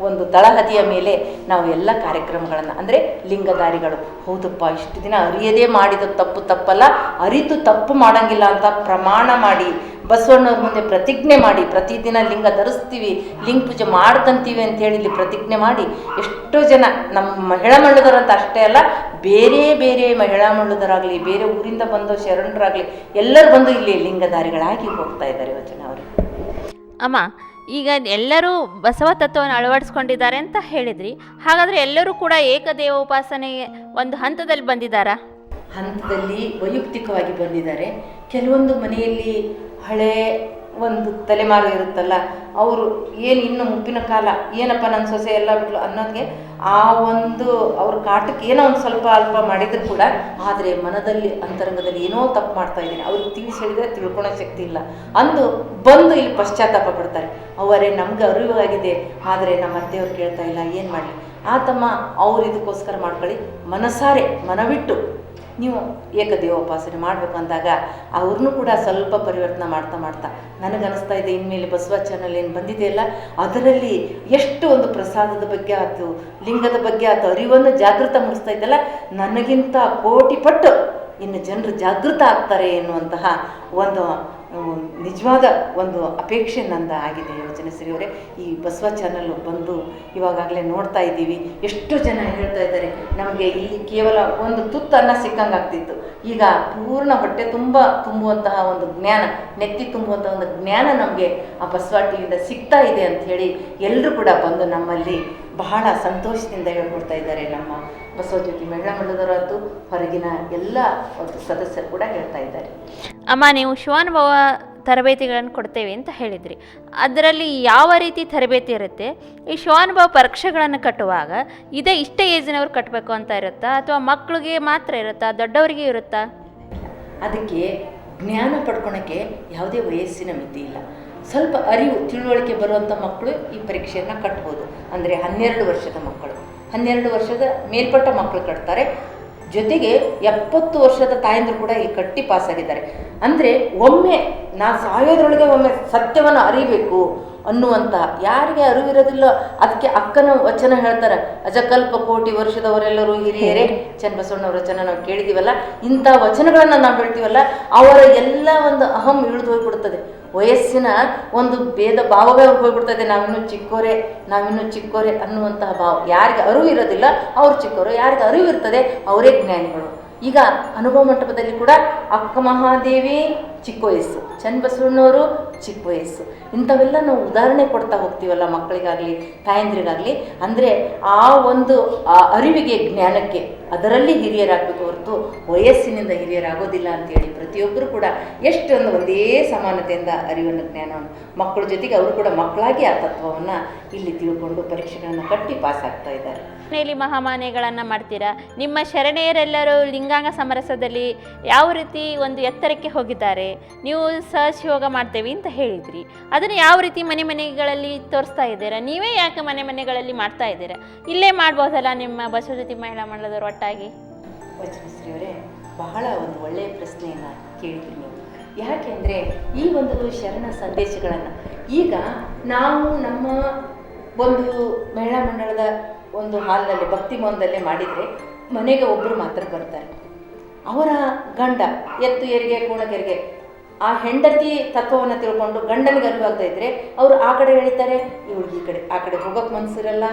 ಒಂದು ತಳಹದಿಯ ಮೇಲೆ ನಾವು ಎಲ್ಲ ಕಾರ್ಯಕ್ರಮಗಳನ್ನು, ಅಂದರೆ ಲಿಂಗಧಾರಿಗಳು, ಹೌದಪ್ಪ ಇಷ್ಟು ದಿನ ಅರಿಯದೇ ಮಾಡಿದ ತಪ್ಪಲ್ಲ, ಅರಿತು ತಪ್ಪು ಮಾಡೋಂಗಿಲ್ಲ ಅಂತ ಪ್ರಮಾಣ ಮಾಡಿ ಬಸವಣ್ಣವ್ರ ಮುಂದೆ ಪ್ರತಿಜ್ಞೆ ಮಾಡಿ, ಪ್ರತಿದಿನ ಲಿಂಗ ಧರಿಸ್ತೀವಿ, ಲಿಂಗ ಪೂಜೆ ಮಾಡ್ಕೊಂತೀವಿ ಅಂತೇಳಿ ಇಲ್ಲಿ ಪ್ರತಿಜ್ಞೆ ಮಾಡಿ ಎಷ್ಟೋ ಜನ ನಮ್ಮ ಮಹಿಳಾ ಮಂಡಲದವರಂತ ಅಷ್ಟೇ ಅಲ್ಲ, ಬೇರೆ ಬೇರೆ ಮಹಿಳಾ ಮಂಡಲದವರಾಗಲಿ, ಬೇರೆ ಊರಿಂದ ಬಂದು ಶರಣರಾಗಲಿ, ಎಲ್ಲರೂ ಬಂದು ಇಲ್ಲಿ ಲಿಂಗಧಾರಿಗಳಾಗಿ ಹೋಗ್ತಾ ಇದ್ದಾರೆ ವಚನ ಅವರು. ಅಮ್ಮ, ಈಗ ಎಲ್ಲರೂ ಬಸವ ತತ್ವವನ್ನು ಅಳವಡಿಸ್ಕೊಂಡಿದ್ದಾರೆ ಅಂತ ಹೇಳಿದ್ರಿ. ಹಾಗಾದರೆ ಎಲ್ಲರೂ ಕೂಡ ಏಕದೇವ ಉಪಾಸನೆ ಒಂದು ಹಂತದಲ್ಲಿ ಬಂದಿದ್ದಾರಾ? ಹಂತದಲ್ಲಿ ವೈಯಕ್ತಿಕವಾಗಿ ಬಂದಿದ್ದಾರೆ. ಕೆಲವೊಂದು ಮನೆಯಲ್ಲಿ ಹಳೆ ಒಂದು ತಲೆಮಾರು ಇರುತ್ತಲ್ಲ, ಅವರು ಏನು ಇನ್ನು ಮುಪ್ಪಿನ ಕಾಲ, ಏನಪ್ಪ ನನ್ನ ಸೊಸೆ ಎಲ್ಲ ಬಿಟ್ಲು ಅನ್ನೋದಕ್ಕೆ ಆ ಒಂದು ಅವ್ರ ಕಾಟಕ್ಕೆ ಏನೋ ಒಂದು ಸ್ವಲ್ಪ ಅಲ್ಪ ಮಾಡಿದ್ರು ಕೂಡ, ಆದರೆ ಮನದಲ್ಲಿ ಅಂತರಂಗದಲ್ಲಿ ಏನೋ ತಪ್ಪು ಮಾಡ್ತಾ ಇದ್ದೀನಿ, ಅವ್ರಿಗೆ ತಿಳಿಸಿ ಹೇಳಿದರೆ ತಿಳ್ಕೊಳೋ ಶಕ್ತಿ ಇಲ್ಲ ಅಂದು ಬಂದು ಇಲ್ಲಿ ಪಶ್ಚಾತ್ತಾಪ ಪಡ್ತಾರೆ. ಅವರೇ ನಮ್ಗೆ ಅರಿವಾಗಿದೆ, ಆದರೆ ನಮ್ಮ ಅತ್ತೆಯವ್ರು ಕೇಳ್ತಾ ಇಲ್ಲ, ಏನು ಮಾಡಲಿ, ಆತಮ್ಮ ಅವ್ರು ಇದಕ್ಕೋಸ್ಕರ ಮಾಡ್ಕೊಳ್ಳಿ, ಮನಸಾರೆ ಮನವಿಟ್ಟು ನೀವು ಏಕದೇವೋಪಾಸನೆ ಮಾಡಬೇಕು ಅಂದಾಗ ಅವ್ರನ್ನೂ ಕೂಡ ಸ್ವಲ್ಪ ಪರಿವರ್ತನೆ ಮಾಡ್ತಾ ನನಗನ್ನಿಸ್ತಾ ಇದೆ, ಇನ್ಮೇಲೆ ಬಸವ ಚಾನಲ್ ಏನು ಬಂದಿದೆಯಲ್ಲ, ಅದರಲ್ಲಿ ಎಷ್ಟು ಒಂದು ಪ್ರಸಾದದ ಬಗ್ಗೆ ಆಯ್ತು, ಲಿಂಗದ ಬಗ್ಗೆ ಆಯ್ತು, ಅರಿವನ್ನು ಜಾಗೃತ ಮೂಡಿಸ್ತಾ ಇದ್ದಲ್ಲ, ನನಗಿಂತ ಕೋಟಿ ಪಟ್ಟು ಇನ್ನು ಜನರು ಜಾಗೃತ ಆಗ್ತಾರೆ ಎನ್ನುವಂತಹ ಒಂದು ನಿಜವಾದ ಒಂದು ಅಪೇಕ್ಷೆ ನಂದು ಆಗಿದೆ. ಯೋಚನೆಶ್ರೀ ಅವರೇ, ಈ ಬಸವ ಚಾನಲ್ ಬಂದು ಇವಾಗಲೇ ನೋಡ್ತಾ ಇದ್ದೀವಿ, ಎಷ್ಟು ಜನ ಹೇಳ್ತಾ ಇದ್ದಾರೆ, ನಮಗೆ ಇಲ್ಲಿ ಕೇವಲ ಒಂದು ತುತ್ತು ಅನ್ನ ಸಿಕ್ಕಂಗೆ ಆಗ್ತಿತ್ತು, ಈಗ ಪೂರ್ಣ ಹೊಟ್ಟೆ ತುಂಬುವಂತಹ ಒಂದು ಜ್ಞಾನ, ನೆತ್ತಿ ತುಂಬುವಂತಹ ಒಂದು ಜ್ಞಾನ ನಮಗೆ ಆ ಬಸವ ಟಿವಿಯಿಂದ ಸಿಗ್ತಾ ಇದೆ ಅಂತ ಹೇಳಿ ಎಲ್ಲರೂ ಕೂಡ ಬಂದು ನಮ್ಮಲ್ಲಿ ಬಹಳ ಸಂತೋಷದಿಂದ ಹೇಳ್ಕೊಡ್ತಾ ಇದ್ದಾರೆ. ನಮ್ಮ ಬಸವಜ್ಯೋತಿ ಮಹಿಳಾ ಮಂಡಲದವರಾದ್ದು ಹೊರಗಿನ ಎಲ್ಲ ಸದಸ್ಯರು ಕೂಡ ಹೇಳ್ತಾ ಇದ್ದಾರೆ. ಅಮ್ಮ, ನೀವು ಶಿವಾನುಭವ ತರಬೇತಿಗಳನ್ನು ಕೊಡ್ತೇವೆ ಅಂತ ಹೇಳಿದ್ರಿ, ಅದರಲ್ಲಿ ಯಾವ ರೀತಿ ತರಬೇತಿ ಇರುತ್ತೆ? ಈ ಶಿವಾನುಭವ ಪರೀಕ್ಷೆಗಳನ್ನು ಕಟ್ಟುವಾಗ ಇಷ್ಟೇ ಏಜಿನವ್ರು ಕಟ್ಟಬೇಕು ಅಂತ ಇರುತ್ತಾ, ಅಥವಾ ಮಕ್ಕಳಿಗೆ ಮಾತ್ರ ಇರುತ್ತಾ, ದೊಡ್ಡವರಿಗೆ ಇರುತ್ತಾ? ಅದಕ್ಕೆ ಜ್ಞಾನ ಪಡ್ಕೊಳಕ್ಕೆ ಯಾವುದೇ ವಯಸ್ಸಿನ ಮಿತಿ ಇಲ್ಲ. ಸ್ವಲ್ಪ ಅರಿವು ತಿಳುವಳಿಕೆ ಬರುವಂಥ ಮಕ್ಕಳು ಈ ಪರೀಕ್ಷೆಯನ್ನು ಕಟ್ಬೋದು. ಅಂದರೆ 12 ವರ್ಷದ ಮಕ್ಕಳು, 12 ವರ್ಷದ ಮೇಲ್ಪಟ್ಟ ಮಕ್ಕಳು ಕಟ್ತಾರೆ. ಜೊತೆಗೆ 70 ವರ್ಷದ ತಾಯಂದರು ಕೂಡ ಇಲ್ಲಿ ಕಟ್ಟಿ ಪಾಸಾಗಿದ್ದಾರೆ. ಅಂದರೆ ಒಮ್ಮೆ ನಾ ಸಾಯೋದ್ರೊಳಗೆ ಒಮ್ಮೆ ಸತ್ಯವನ್ನು ಅರಿಬೇಕು ಅನ್ನುವಂಥ ಯಾರಿಗೆ ಅರಿವಿರೋದಿಲ್ಲ ಅದಕ್ಕೆ ಅಕ್ಕನ ವಚನ ಹೇಳ್ತಾರೆ, ಅಜಕಲ್ಪ ಕೋಟಿ ವರ್ಷದವರೆಲ್ಲರೂ ಹಿರಿಯರೇ, ಚನ್ನಬಸವಣ್ಣವ್ರ ವಚನ ನಾವು ಕೇಳಿದ್ದೀವಲ್ಲ. ಇಂಥ ವಚನಗಳನ್ನು ನಾವು ಹೇಳ್ತೀವಲ್ಲ, ಅವರ ಎಲ್ಲ ಒಂದು ಅಹಂ ಇಳಿದು ಹೋಗ್ಬಿಡ್ತದೆ. ವಯಸ್ಸಿನ ಒಂದು ಭೇದ ಭಾವವೇ ಹೋಗ್ಬಿಡ್ತದೆ. ನಾವಿನ್ನೂ ಚಿಕ್ಕೋರೆ ಅನ್ನುವಂತಹ ಭಾವ. ಯಾರಿಗೆ ಅರಿವು ಇರೋದಿಲ್ಲ ಅವ್ರು ಚಿಕ್ಕವರು, ಯಾರಿಗೆ ಅರಿವು ಇರ್ತದೆ ಅವರೇ ಜ್ಞಾನಿಗಳು. ಈಗ ಅನುಭವ ಮಂಟಪದಲ್ಲಿ ಕೂಡ ಅಕ್ಕ ಮಹಾದೇವಿ ಚಿಕ್ಕ ವಯಸ್ಸು, ಚನ್ನಬಸವಣ್ಣವರು ಚಿಕ್ಕ ವಯಸ್ಸು, ಇಂಥವೆಲ್ಲ ನಾವು ಉದಾಹರಣೆ ಕೊಡ್ತಾ ಹೋಗ್ತೀವಲ್ಲ ಮಕ್ಕಳಿಗಾಗಲಿ ತಾಯಂದ್ರಿಗಾಗಲಿ. ಅಂದರೆ ಆ ಒಂದು ಅರಿವಿಗೆ, ಜ್ಞಾನಕ್ಕೆ ಅದರಲ್ಲಿ ಹಿರಿಯರಾಗಬೇಕು ಹೊರತು ವಯಸ್ಸಿನಿಂದ ಹಿರಿಯರಾಗೋದಿಲ್ಲ ಅಂತೇಳಿ ಪ್ರತಿಯೊಬ್ಬರು ಕೂಡ ಎಷ್ಟೊಂದು ಒಂದೇ ಸಮಾನತೆಯಿಂದ ಅರಿವನ್ನು, ಜ್ಞಾನವನ್ನು ಮಕ್ಕಳ ಜೊತೆಗೆ ಅವರು ಕೂಡ ಮಕ್ಕಳಾಗಿ ಆ ತತ್ವವನ್ನು ಇಲ್ಲಿ ತಿಳ್ಕೊಂಡು ಪರೀಕ್ಷೆಗಳನ್ನು ಕಟ್ಟಿ ಪಾಸ್ ಆಗ್ತಾ ಇದ್ದಾರೆ. ಮನೆಯಲ್ಲಿ ಮಹಾಮಾನೆಗಳನ್ನು ಮಾಡ್ತೀರಾ. ನಿಮ್ಮ ಶರಣೆಯರೆಲ್ಲರೂ ಲಿಂಗಾಂಗ ಸಮರಸದಲ್ಲಿ ಯಾವ ರೀತಿ ಒಂದು ಎತ್ತರಕ್ಕೆ ಹೋಗಿದ್ದಾರೆ, ನೀವು ಸಹಜಯೋಗ ಮಾಡ್ತೇವೆ ಅಂತ ಹೇಳಿದ್ರಿ. ಅದನ್ನು ಯಾವ ರೀತಿ ಮನೆಗಳಲ್ಲಿ ತೋರಿಸ್ತಾ ಇದ್ದೀರಾ? ನೀವೇ ಯಾಕೆ ಮನೆಗಳಲ್ಲಿ ಮಾಡ್ತಾ ಇದ್ದೀರಾ? ಇಲ್ಲೇ ಮಾಡ್ಬೋದಲ್ಲ ನಿಮ್ಮ ಬಸವಜ್ಯೋತಿ ಮಹಿಳಾ ಮಂಡಲದವರು ಒಟ್ಟಾಗಿ? ವಚನಶ್ರೀ ಅವರೇ, ಬಹಳ ಒಂದು ಒಳ್ಳೆಯ ಪ್ರಶ್ನೆಯನ್ನು ಕೇಳಿದ್ರಿ ನೀವು. ಯಾಕೆಂದರೆ ಈ ಒಂದು ಶರಣ ಸಂದೇಶಗಳನ್ನು ಈಗ ನಾವು ನಮ್ಮ ಒಂದು ಮಹಿಳಾ ಮಂಡಳದ ಒಂದು ಹಾಲ್ನಲ್ಲಿ ಭಕ್ತಿ ಮೌನದಲ್ಲೇ ಮಾಡಿದರೆ ಮನೆಗೆ ಒಬ್ಬರು ಮಾತ್ರ ಬರ್ತಾರೆ. ಅವರ ಗಂಡ ಎತ್ತು ಹೆರಿಗೆ ಕೋಣಗೆರಿಗೆ ಆ ಹೆಂಡತಿ ತತ್ವವನ್ನು ತಿಳ್ಕೊಂಡು ಗಂಡನಿಗೆ ಅರಿವಾಗದೇ ಇದ್ದರೆ ಅವರು ಆ ಕಡೆ ಎಳಿತಾರೆ, ಇವ್ರಿಗೆ ಈ ಕಡೆ, ಆ ಕಡೆ ಹೋಗೋಕ್ಕೆ ಮನಸ್ಸಿರಲ್ಲ.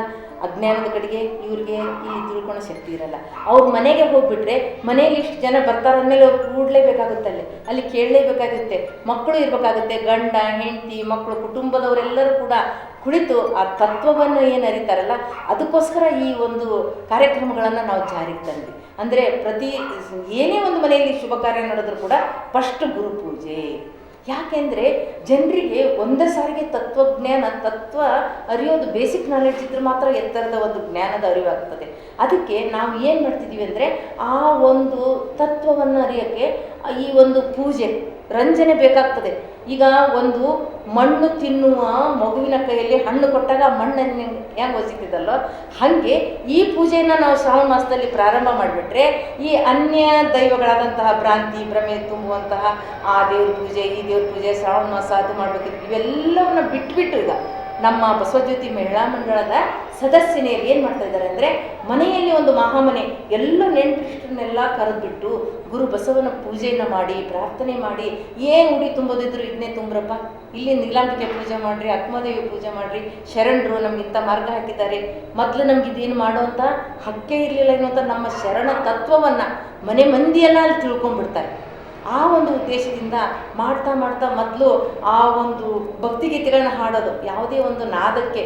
ಅಜ್ಞಾನದ ಕಡೆಗೆ ಇವ್ರಿಗೆ ಇಲ್ಲಿ ತಿಳ್ಕೊಳ್ಳೋ ಶಕ್ತಿ ಇರಲ್ಲ. ಅವ್ರ ಮನೆಗೆ ಹೋಗ್ಬಿಟ್ರೆ ಮನೆಯಲ್ಲಿ ಇಷ್ಟು ಜನ ಬರ್ತಾರಂದಮೇಲೆ ಅವ್ರು ಕೂಡಲೇಬೇಕಾಗುತ್ತೆ, ಅಲ್ಲಿ ಕೇಳಲೇಬೇಕಾಗುತ್ತೆ, ಮಕ್ಕಳು ಇರಬೇಕಾಗುತ್ತೆ. ಗಂಡ ಹೆಂಡತಿ ಮಕ್ಕಳು ಕುಟುಂಬದವರೆಲ್ಲರೂ ಕೂಡ ಕುಳಿತು ಆ ತತ್ವವನ್ನು ಏನು ಅರಿತಾರಲ್ಲ, ಅದಕ್ಕೋಸ್ಕರ ಈ ಒಂದು ಕಾರ್ಯಕ್ರಮಗಳನ್ನು ನಾವು ಜಾರಿಗೆ ತಂದ್ವಿ. ಅಂದರೆ ಏನೇ ಒಂದು ಮನೆಯಲ್ಲಿ ಶುಭ ಕಾರ್ಯ ನಡೆದರೂ ಕೂಡ ಫಸ್ಟ್ ಗುರು ಪೂಜೆ. ಯಾಕೆಂದರೆ ಜನರಿಗೆ ಒಂದೇ ಸಾರಿಗೆ ತತ್ವ ಅರಿಯೋದು, ಬೇಸಿಕ್ ನಾಲೆಡ್ಜ್ ಇದ್ರೆ ಮಾತ್ರ ಎತ್ತರದ ಒಂದು ಜ್ಞಾನದ ಅರಿವಾಗ್ತದೆ. ಅದಕ್ಕೆ ನಾವು ಏನು ಮಾಡ್ತಿದ್ದೀವಿ ಅಂದರೆ ಆ ಒಂದು ತತ್ವವನ್ನು ಅರಿಯೋಕ್ಕೆ ಈ ಒಂದು ಪೂಜೆ ರಂಜನೆ ಬೇಕಾಗ್ತದೆ. ಈಗ ಒಂದು ಮಣ್ಣು ತಿನ್ನುವ ಮಗುವಿನ ಕೈಯಲ್ಲಿ ಹಣ್ಣು ಕೊಟ್ಟಾಗ ಮಣ್ಣನ್ನು ಹೆಂಗೆ ಒಸಿತಿದ್ದಲ್ಲೋ ಹಾಗೆ ಈ ಪೂಜೆಯನ್ನು ನಾವು ಶ್ರಾವಣ ಮಾಸದಲ್ಲಿ ಪ್ರಾರಂಭ ಮಾಡಿಬಿಟ್ರೆ ಈ ಅನ್ಯ ದೈವಗಳಾದಂತಹ ಭ್ರಾಂತಿ ಭ್ರಮೆ ತುಂಬುವಂತಹ ಆ ದೇವ್ರ ಪೂಜೆ ಈ ದೇವ್ರ ಪೂಜೆ ಶ್ರಾವಣ ಮಾಸ ಅದು ಮಾಡಬೇಕಿತ್ತು, ಇವೆಲ್ಲವನ್ನು ಬಿಟ್ಬಿಟ್ಟು ಈಗ ನಮ್ಮ ಬಸವಜ್ಯೋತಿ ಮಹಿಳಾ ಮಂಡಳದ ಸದಸ್ಯನಿಯರು ಏನು ಮಾಡ್ತಾ ಇದ್ದಾರೆ ಅಂದರೆ ಮನೆಯಲ್ಲಿ ಒಂದು ಮಹಾಮನೆ ಎಲ್ಲ ನೆಂಟರಿಷ್ಟನ್ನೆಲ್ಲ ಕರೆದುಬಿಟ್ಟು ಗುರು ಬಸವನ ಪೂಜೆಯನ್ನು ಮಾಡಿ ಪ್ರಾರ್ಥನೆ ಮಾಡಿ, ಏನು ಉಡಿ ತುಂಬೋದಿದ್ರು ಇದನ್ನೇ ತುಂಬ್ರಪ್ಪ, ಇಲ್ಲಿ ನೀಲಾಂಬಿಕೆ ಪೂಜೆ ಮಾಡಿರಿ, ಆತ್ಮದೇವಿ ಪೂಜೆ ಮಾಡಿರಿ, ಶರಣರು ನಮಗಿಂತ ಮಾರ್ಗ ಹಾಕಿದ್ದಾರೆ, ಮೊದಲು ನಮ್ಗೆ ಇದೇನು ಮಾಡುವಂಥ ಹಕ್ಕೆ ಇರಲಿಲ್ಲ ಎನ್ನುವಂಥ ನಮ್ಮ ಶರಣ ತತ್ವವನ್ನು ಮನೆ ಮಂದಿಯೆಲ್ಲ ಅಲ್ಲಿ ತಿಳ್ಕೊಂಡ್ಬಿಡ್ತಾರೆ. ಆ ಒಂದು ಉದ್ದೇಶದಿಂದ ಮಾಡ್ತಾ ಮೊದಲು ಆ ಒಂದು ಭಕ್ತಿಗೀತೆಗಳನ್ನ ಹಾಡೋದು. ಯಾವುದೇ ಒಂದು ನಾದಕ್ಕೆ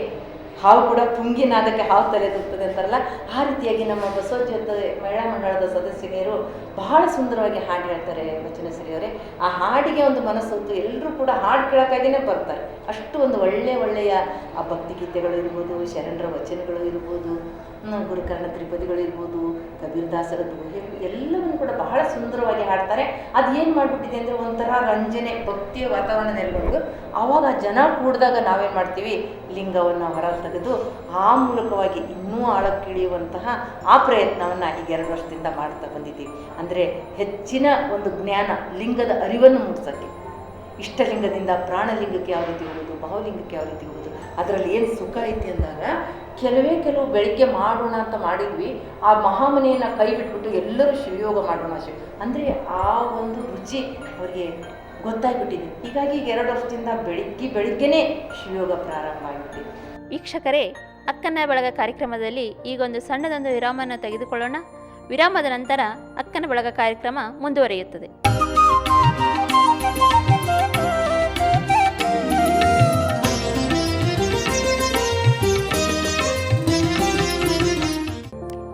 ಹಾವು ಕೂಡ ಪುಂಗಿ ನಾದಕ್ಕೆ ಹಾವು ತಲೆದೂಗ್ತದೆ ಅಂತಾರಲ್ಲ, ಆ ರೀತಿಯಾಗಿ ನಮ್ಮ ಬಸವಜ್ಯೋತಿ ಮಹಿಳಾ ಮಂಡಳದ ಸದಸ್ಯರು ಬಹಳ ಸುಂದರವಾಗಿ ಹಾಡು ಹೇಳ್ತಾರೆ ವಚನಶ್ರೀ ಅವರೇ. ಆ ಹಾಡಿಗೆ ಒಂದು ಮನಸ್ಸೊತ್ತು ಎಲ್ಲರೂ ಕೂಡ ಹಾಡು ಕೇಳೋಕ್ಕಾಗಿಯೇ ಬರ್ತಾರೆ. ಅಷ್ಟು ಒಂದು ಒಳ್ಳೆಯ ಆ ಭಕ್ತಿಗೀತೆಗಳು ಇರ್ಬೋದು, ಶರಣರ ವಚನಗಳು ಇರ್ಬೋದು, ಗುರುಕರ್ಣ ತ್ರಿಪದಿಗಳು ಇರ್ಬೋದು, ಕಬೀರದಾಸರ ದೋಹೆ ಎಲ್ಲವನ್ನು ಕೂಡ ಬಹಳ ಸುಂದರವಾಗಿ ಹಾಡ್ತಾರೆ. ಅದು ಏನು ಮಾಡಿಬಿಟ್ಟಿದೆ ಅಂದರೆ ಒಂಥರ ರಂಜನೆ ಭಕ್ತಿಯ ವಾತಾವರಣ ನೆಲೆಗೊಂಡು ಆವಾಗ ಜನ ಕೂಡಿದಾಗ ನಾವೇನು ಮಾಡ್ತೀವಿ, ಲಿಂಗವನ್ನು ಹೊರ ತೆಗೆದು ಆ ಮೂಲಕವಾಗಿ ಇನ್ನೂ ಆಳಕ್ಕಿಳಿಯುವಂತಹ ಆ ಪ್ರಯತ್ನವನ್ನು ಈಗ 2 ವರ್ಷದಿಂದ ಮಾಡ್ತಾ ಬಂದಿದ್ದೀವಿ. ಅಂದರೆ ಹೆಚ್ಚಿನ ಒಂದು ಜ್ಞಾನ, ಲಿಂಗದ ಅರಿವನ್ನು ಮೂಡಿಸೋಕ್ಕೆ, ಇಷ್ಟಲಿಂಗದಿಂದ ಪ್ರಾಣಲಿಂಗಕ್ಕೆ ಯಾವ ರೀತಿ ಹೋಗೋದು, ಭಾವಲಿಂಗಕ್ಕೆ ಯಾವ ರೀತಿ ಹೋಗೋದು, ಅದರಲ್ಲಿ ಏನು ಸುಖ ಐತಿ ಅಂದಾಗ ಕೆಲವು ಬೆಳಿಗ್ಗೆ ಮಾಡೋಣ ಅಂತ ಮಾಡಿದ್ವಿ. ಆ ಮಹಾಮನೆಯನ್ನು ಕೈ ಬಿಟ್ಬಿಟ್ಟು ಎಲ್ಲರೂ ಶಿವಯೋಗ ಮಾಡೋಣ ಅಂದರೆ ಆ ಒಂದು ರುಚಿ ಅವರಿಗೆ ಗೊತ್ತಾಗ್ಬಿಟ್ಟಿದೆ. ಹೀಗಾಗಿ 2 ವರ್ಷದಿಂದ ಬೆಳಿಗ್ಗೆನೇ ಶಿವಯೋಗ ಪ್ರಾರಂಭ ಆಗಿಬಿಟ್ಟಿದೆ. ವೀಕ್ಷಕರೇ, ಅಕ್ಕನ ಬಳಗ ಕಾರ್ಯಕ್ರಮದಲ್ಲಿ ಈಗೊಂದು ಸಣ್ಣದೊಂದು ವಿರಾಮವನ್ನು ತೆಗೆದುಕೊಳ್ಳೋಣ. ವಿರಾಮದ ನಂತರ ಅಕ್ಕನ ಬಳಗ ಕಾರ್ಯಕ್ರಮ ಮುಂದುವರಿಯುತ್ತದೆ.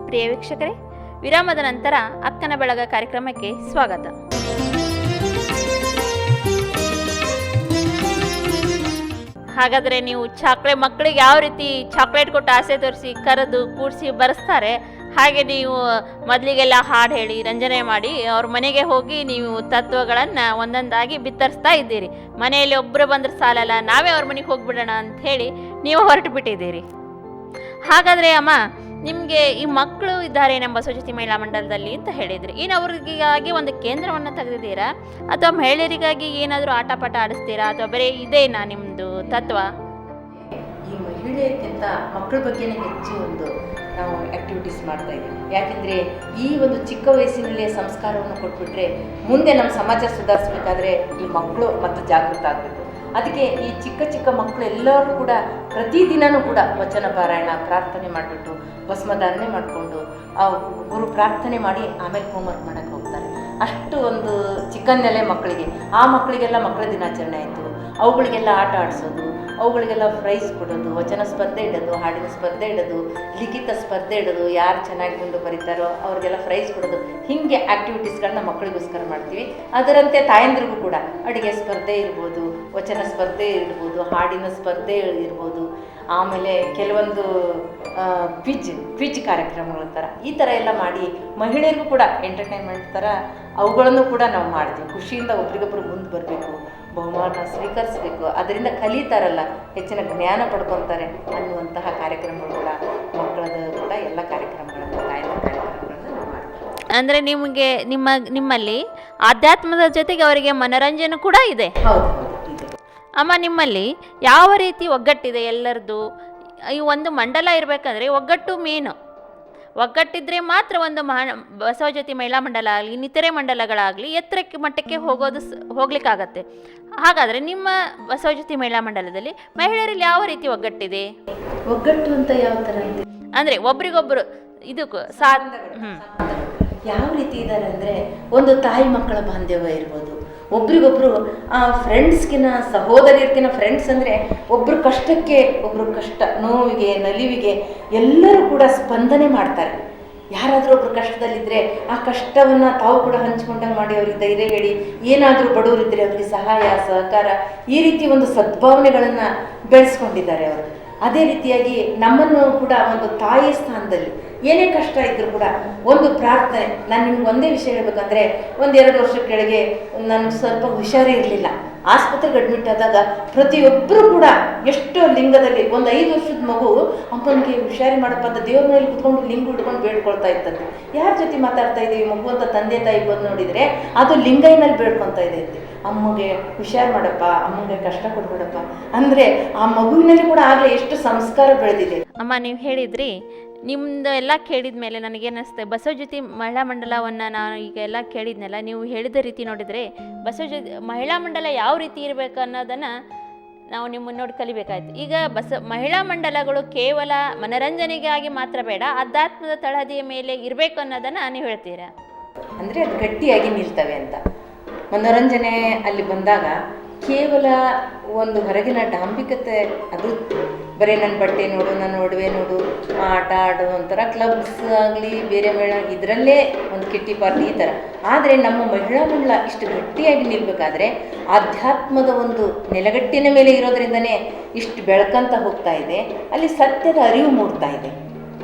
ಪ್ರಿಯ ವೀಕ್ಷಕರೇ, ವಿರಾಮದ ನಂತರ ಅಕ್ಕನ ಬಳಗ ಕಾರ್ಯಕ್ರಮಕ್ಕೆ ಸ್ವಾಗತ. ಹಾಗಾದರೆ ನೀವು ಮಕ್ಕಳಿಗೆ ಯಾವ ರೀತಿ ಚಾಕ್ಲೇಟ್ ಕೊಟ್ಟು ಆಸೆ ತೋರಿಸಿ ಕರೆದು ಕೂಡಿಸಿ ಬರೆಸ್ತಾರೆ ಹಾಗೆ ನೀವು ಮೊದಲಿಗೆಲ್ಲ ಹಾಡು ಹೇಳಿ ರಂಜನೆ ಮಾಡಿ ಅವ್ರ ಮನೆಗೆ ಹೋಗಿ ನೀವು ತತ್ವಗಳನ್ನು ಒಂದೊಂದಾಗಿ ಬಿತ್ತರಿಸ್ತಾ ಇದ್ದೀರಿ. ಮನೆಯಲ್ಲಿ ಒಬ್ಬರು ಬಂದ್ರೆ ಸಾಲಲ್ಲ, ನಾವೇ ಅವ್ರ ಮನೆಗೆ ಹೋಗ್ಬಿಡೋಣ ಅಂತ ಹೇಳಿ ನೀವು ಹೊರಟು ಬಿಟ್ಟಿದ್ದೀರಿ. ಹಾಗಾದರೆ ಅಮ್ಮ, ನಿಮಗೆ ಈ ಮಕ್ಕಳು ಇದ್ದಾರೆ ನಮ್ಮ ಬಸವಜ್ಯೋತಿ ಮಹಿಳಾ ಮಂಡಲದಲ್ಲಿ ಅಂತ ಹೇಳಿದ್ರಿ. ಏನು ಅವ್ರಿಗಾಗಿ ಒಂದು ಕೇಂದ್ರವನ್ನು ತೆಗೆದಿದ್ದೀರಾ ಅಥವಾ ಮಹಿಳೆಯರಿಗಾಗಿ ಏನಾದರೂ ಆಟ ಪಾಠ ಆಡಿಸ್ತೀರಾ ಅಥವಾ ಬರೀ ಇದೇನಾ ನಿಮ್ಮದು ತತ್ವ? ಈ ಮಹಿಳೆಯರಿಗಿಂತ ಮಕ್ಕಳ ಬಗ್ಗೆನೇ ಹೆಚ್ಚು ಒಂದು ನಾವು ಆ್ಯಕ್ಟಿವಿಟೀಸ್ ಮಾಡ್ತಾ ಇದ್ದೀವಿ. ಯಾಕೆಂದರೆ ಈ ಒಂದು ಚಿಕ್ಕ ವಯಸ್ಸಿನಲ್ಲೇ ಸಂಸ್ಕಾರವನ್ನು ಕೊಟ್ಬಿಟ್ರೆ ಮುಂದೆ ನಮ್ಮ ಸಮಾಜ ಸುಧಾರಿಸಬೇಕಾದ್ರೆ ಈ ಮಕ್ಕಳು ಮತ್ತು ಜಾಗೃತ ಆಗಬೇಕು. ಅದಕ್ಕೆ ಈ ಚಿಕ್ಕ ಚಿಕ್ಕ ಮಕ್ಕಳು ಎಲ್ಲರೂ ಕೂಡ ಪ್ರತಿದಿನವೂ ಕೂಡ ವಚನ ಪಾರಾಯಣ ಪ್ರಾರ್ಥನೆ ಮಾಡಿಬಿಟ್ಟು ಭಸ್ಮಧಾರಣೆ ಮಾಡಿಕೊಂಡು ಆ ಗುರು ಪ್ರಾರ್ಥನೆ ಮಾಡಿ ಆಮೇಲೆ ಹೋಮ್ವರ್ಕ್ ಮಾಡೋಕ್ಕೆ ಹೋಗ್ತಾರೆ. ಅಷ್ಟು ಒಂದು ಚಿಕ್ಕಂದಲೇ ಮಕ್ಕಳಿಗೆ, ಆ ಮಕ್ಕಳಿಗೆಲ್ಲ ಮಕ್ಕಳ ದಿನಾಚರಣೆ ಆಯಿತು, ಅವುಗಳಿಗೆಲ್ಲ ಆಟ ಆಡಿಸೋದು, ಅವುಗಳಿಗೆಲ್ಲ ಪ್ರೈಸ್ ಕೊಡೋದು, ವಚನ ಸ್ಪರ್ಧೆ ಇಡೋದು, ಹಾಡಿನ ಸ್ಪರ್ಧೆ ಇಡೋದು, ಲಿಖಿತ ಸ್ಪರ್ಧೆ ಇಡೋದು, ಯಾರು ಚೆನ್ನಾಗಿ ಮುಂದೆ ಬರೀತಾರೋ ಅವ್ರಿಗೆಲ್ಲ ಪ್ರೈಸ್ ಕೊಡೋದು. ಹೀಗೆ ಆ್ಯಕ್ಟಿವಿಟೀಸ್ಗಳನ್ನ ಮಕ್ಕಳಿಗೋಸ್ಕರ ಮಾಡ್ತೀವಿ. ಅದರಂತೆ ತಾಯಂದ್ರಿಗೂ ಕೂಡ ಅಡುಗೆ ಸ್ಪರ್ಧೆ ಇರ್ಬೋದು, ವಚನ ಸ್ಪರ್ಧೆ ಇರ್ಬೋದು, ಹಾಡಿನ ಸ್ಪರ್ಧೆ ಇರ್ಬೋದು, ಆಮೇಲೆ ಕೆಲವೊಂದು ಕ್ವಿಜ್ ಕಾರ್ಯಕ್ರಮಗಳ ಥರ ಈ ಥರ ಎಲ್ಲ ಮಾಡಿ ಮಹಿಳೆಯರಿಗೂ ಕೂಡ ಎಂಟರ್ಟೈನ್ಮೆಂಟ್ ಥರ ಅವುಗಳನ್ನು ಕೂಡ ನಾವು ಮಾಡ್ತೀವಿ. ಖುಷಿಯಿಂದ ಒಬ್ರಿಗೊಬ್ರು ಮುಂದೆ ಬರಬೇಕು, ಬಹುಮಾನ ಸ್ವೀಕರಿಸಬೇಕು, ಅದರಿಂದ ಕಲಿತಾರಲ್ಲ, ಹೆಚ್ಚಿನ ಜ್ಞಾನ ಪಡ್ಕೊತಾರೆ ಅನ್ನುವಂತಹ ಕಾರ್ಯಕ್ರಮಗಳು ಕೂಡ ಮಕ್ಕಳದ ಕೂಡ ಎಲ್ಲ ಕಾರ್ಯಕ್ರಮಗಳನ್ನು ತಾಯಂದ್ರ ಕಾರ್ಯಕ್ರಮಗಳನ್ನು ನಾವು ಮಾಡ್ತೀವಿ. ಅಂದರೆ ನಿಮಗೆ ನಿಮ್ಮಲ್ಲಿ ಆಧ್ಯಾತ್ಮದ ಜೊತೆಗೆ ಅವರಿಗೆ ಮನೋರಂಜನೆ ಕೂಡ ಇದೆ. ಹೌದು ಇದೆ. ಅಮ್ಮ, ನಿಮ್ಮಲ್ಲಿ ಯಾವ ರೀತಿ ಒಗ್ಗಟ್ಟಿದೆ ಎಲ್ಲರದ್ದು? ಈ ಒಂದು ಮಂಡಲ ಇರಬೇಕಂದ್ರೆ ಒಗ್ಗಟ್ಟು ಮೇನು. ಒಗ್ಗಟ್ಟಿದ್ರೆ ಮಾತ್ರ ಒಂದು ಬಸವಜ್ಯೋತಿ ಮಹಿಳಾ ಮಂಡಲ ಆಗಲಿ ಇನ್ನಿತರೆ ಮಂಡಲಗಳಾಗಲಿ ಎತ್ತರಕ್ಕೆ ಮಟ್ಟಕ್ಕೆ ಹೋಗ್ಲಿಕ್ಕಾಗತ್ತೆ. ಹಾಗಾದರೆ ನಿಮ್ಮ ಬಸವಜ್ಯೋತಿ ಮಹಿಳಾ ಮಂಡಲದಲ್ಲಿ ಮಹಿಳೆಯರಲ್ಲಿ ಯಾವ ರೀತಿ ಒಗ್ಗಟ್ಟಿದೆ? ಒಗ್ಗಟ್ಟು ಅಂತ ಯಾವ ಥರ ಇದೆ ಅಂದರೆ ಒಬ್ರಿಗೊಬ್ಬರು ಇದಕ್ಕೂ ಯಾವ ರೀತಿ ಇದ್ದಾರೆ ಅಂದರೆ, ಒಂದು ತಾಯಿ ಮಕ್ಕಳ ಬಾಂಧವ್ಯ ಇರ್ಬೋದು, ಒಬ್ರಿಗೊಬ್ರು ಫ್ರೆಂಡ್ಸ್ಗಿನ ಸಹೋದರಿಯರ್ಕಿನ ಫ್ರೆಂಡ್ಸ್ ಅಂದರೆ ಒಬ್ಬರು ಕಷ್ಟಕ್ಕೆ ಒಬ್ಬರು ಕಷ್ಟ ನೋವಿಗೆ ನಲಿವಿಗೆ ಎಲ್ಲರೂ ಕೂಡ ಸ್ಪಂದನೆ ಮಾಡ್ತಾರೆ. ಯಾರಾದರೂ ಒಬ್ರು ಕಷ್ಟದಲ್ಲಿದ್ದರೆ ಆ ಕಷ್ಟವನ್ನು ತಾವು ಕೂಡ ಹಂಚ್ಕೊಂಡಂಗೆ ಮಾಡಿ ಅವ್ರಿಗೆ ಧೈರ್ಯ ಹೇಳಿ, ಏನಾದರೂ ಬಡವರಿದ್ದರೆ ಅವರಿಗೆ ಸಹಾಯ ಸಹಕಾರ ಈ ರೀತಿ ಒಂದು ಸದ್ಭಾವನೆಗಳನ್ನು ಬೆಳೆಸ್ಕೊಂಡಿದ್ದಾರೆ ಅವರು. ಅದೇ ರೀತಿಯಾಗಿ ನಮ್ಮನ್ನು ಕೂಡ ಒಂದು ತಾಯಿ ಸ್ಥಾನದಲ್ಲಿ ಏನೇ ಕಷ್ಟ ಇದ್ದರೂ ಕೂಡ ಒಂದು ಪ್ರಾರ್ಥನೆ. ನಾನು ನಿಮ್ಗೆ ಒಂದೇ ವಿಷಯ ಹೇಳ್ಬೇಕಂದ್ರೆ, 1-2 ವರ್ಷದ ಕೆಳಗೆ ನನಗೆ ಸ್ವಲ್ಪ ಹುಷಾರೇ ಇರಲಿಲ್ಲ. ಆಸ್ಪತ್ರೆಗೆ ಅಡ್ಮಿಟ್ ಆದಾಗ ಪ್ರತಿಯೊಬ್ಬರು ಕೂಡ ಎಷ್ಟೋ ಲಿಂಗದಲ್ಲಿ ಒಂದು 5 ವರ್ಷದ ಮಗು ಅಮ್ಮನಿಗೆ ಹುಷಾರಿ ಮಾಡಪ್ಪ ಅಂತ ದೇವ್ರ ಮೇಲೆ ಕುತ್ಕೊಂಡು ಲಿಂಗ ಹಿಡ್ಕೊಂಡು ಬೇಡ್ಕೊಳ್ತಾ ಇತ್ತಂತೆ. ಯಾರ ಜೊತೆ ಮಾತಾಡ್ತಾ ಇದ್ದೀವಿ ಮಗು ಅಂತ ತಂದೆ ತಾಯಿ ಬಂದು ನೋಡಿದರೆ ಅದು ಲಿಂಗೈನಲ್ಲಿ ಬೇಡ್ಕೊಳ್ತಾ ಇದೆ ಅಂತೆ. ಅಮ್ಮಗೆ ಹುಷಾರು ಮಾಡಪ್ಪ, ಅಮ್ಮಗೆ ಕಷ್ಟ ಕೊಡ್ಬೇಡಪ್ಪ ಅಂದರೆ ಆ ಮಗುವಿನಲ್ಲಿ ಕೂಡ ಆಗಲೇ ಎಷ್ಟು ಸಂಸ್ಕಾರ ಬೆಳೆದಿದೆ. ಅಮ್ಮ, ನೀವು ಹೇಳಿದ್ರಿ, ನಿಮ್ಮದು ಎಲ್ಲ ಕೇಳಿದ ಮೇಲೆ ನನಗೇನಿಸ್ತೆ, ಬಸವಜ್ಯೋತಿ ಮಹಿಳಾ ಮಂಡಲವನ್ನು ನಾನು ಈಗ ಎಲ್ಲ ಕೇಳಿದ್ನಲ್ಲ, ನೀವು ಹೇಳಿದ ರೀತಿ ನೋಡಿದರೆ ಬಸವಜ್ಯೋತಿ ಮಹಿಳಾ ಮಂಡಲ ಯಾವ ರೀತಿ ಇರಬೇಕು ಅನ್ನೋದನ್ನು ನಾವು ನಿಮ್ಮನ್ನು ನೋಡಿ ಕಲಿಬೇಕಾಯ್ತು. ಈಗ ಮಹಿಳಾ ಮಂಡಲಗಳು ಕೇವಲ ಮನರಂಜನೆಗಾಗಿ ಮಾತ್ರ ಬೇಡ, ಅಧ್ಯಾತ್ಮದ ತಳಹದಿಯ ಮೇಲೆ ಇರಬೇಕು ಅನ್ನೋದನ್ನು ನೀವು ಹೇಳ್ತೀರಾ? ಅಂದರೆ ಅದು ಗಟ್ಟಿಯಾಗಿ ನಿಲ್ತವೆ ಅಂತ. ಮನೋರಂಜನೆ ಅಲ್ಲಿ ಬಂದಾಗ ಕೇವಲ ಒಂದು ಹೊರಗಿನ ಡಾಂಬಿಕತೆ, ಅದು ಬರೀ ನನ್ನ ಬಟ್ಟೆ ನೋಡು, ನನ್ನ ಒಡವೆ ನೋಡು, ಆಟ ಆಡು ಒಂಥರ ಕ್ಲಬ್ಸ್ ಆಗಲಿ ಬೇರೆ ಮೇಳ ಇದರಲ್ಲೇ ಒಂದು ಕಿಟ್ಟಿ ಪಾರ್ಟಿ ಈ ಥರ. ಆದರೆ ನಮ್ಮ ಮಹಿಳಾ ಮಂಡಲ ಇಷ್ಟು ಗಟ್ಟಿಯಾಗಿ ನಿಲ್ಲಬೇಕಾದ್ರೆ ಆಧ್ಯಾತ್ಮದ ಒಂದು ನೆಲಗಟ್ಟಿನ ಮೇಲೆ ಇರೋದ್ರಿಂದನೇ ಇಷ್ಟು ಬೆಳಕಂತ ಹೋಗ್ತಾ ಇದೆ, ಅಲ್ಲಿ ಸತ್ಯದ ಅರಿವು ಮೂಡ್ತಾ ಇದೆ.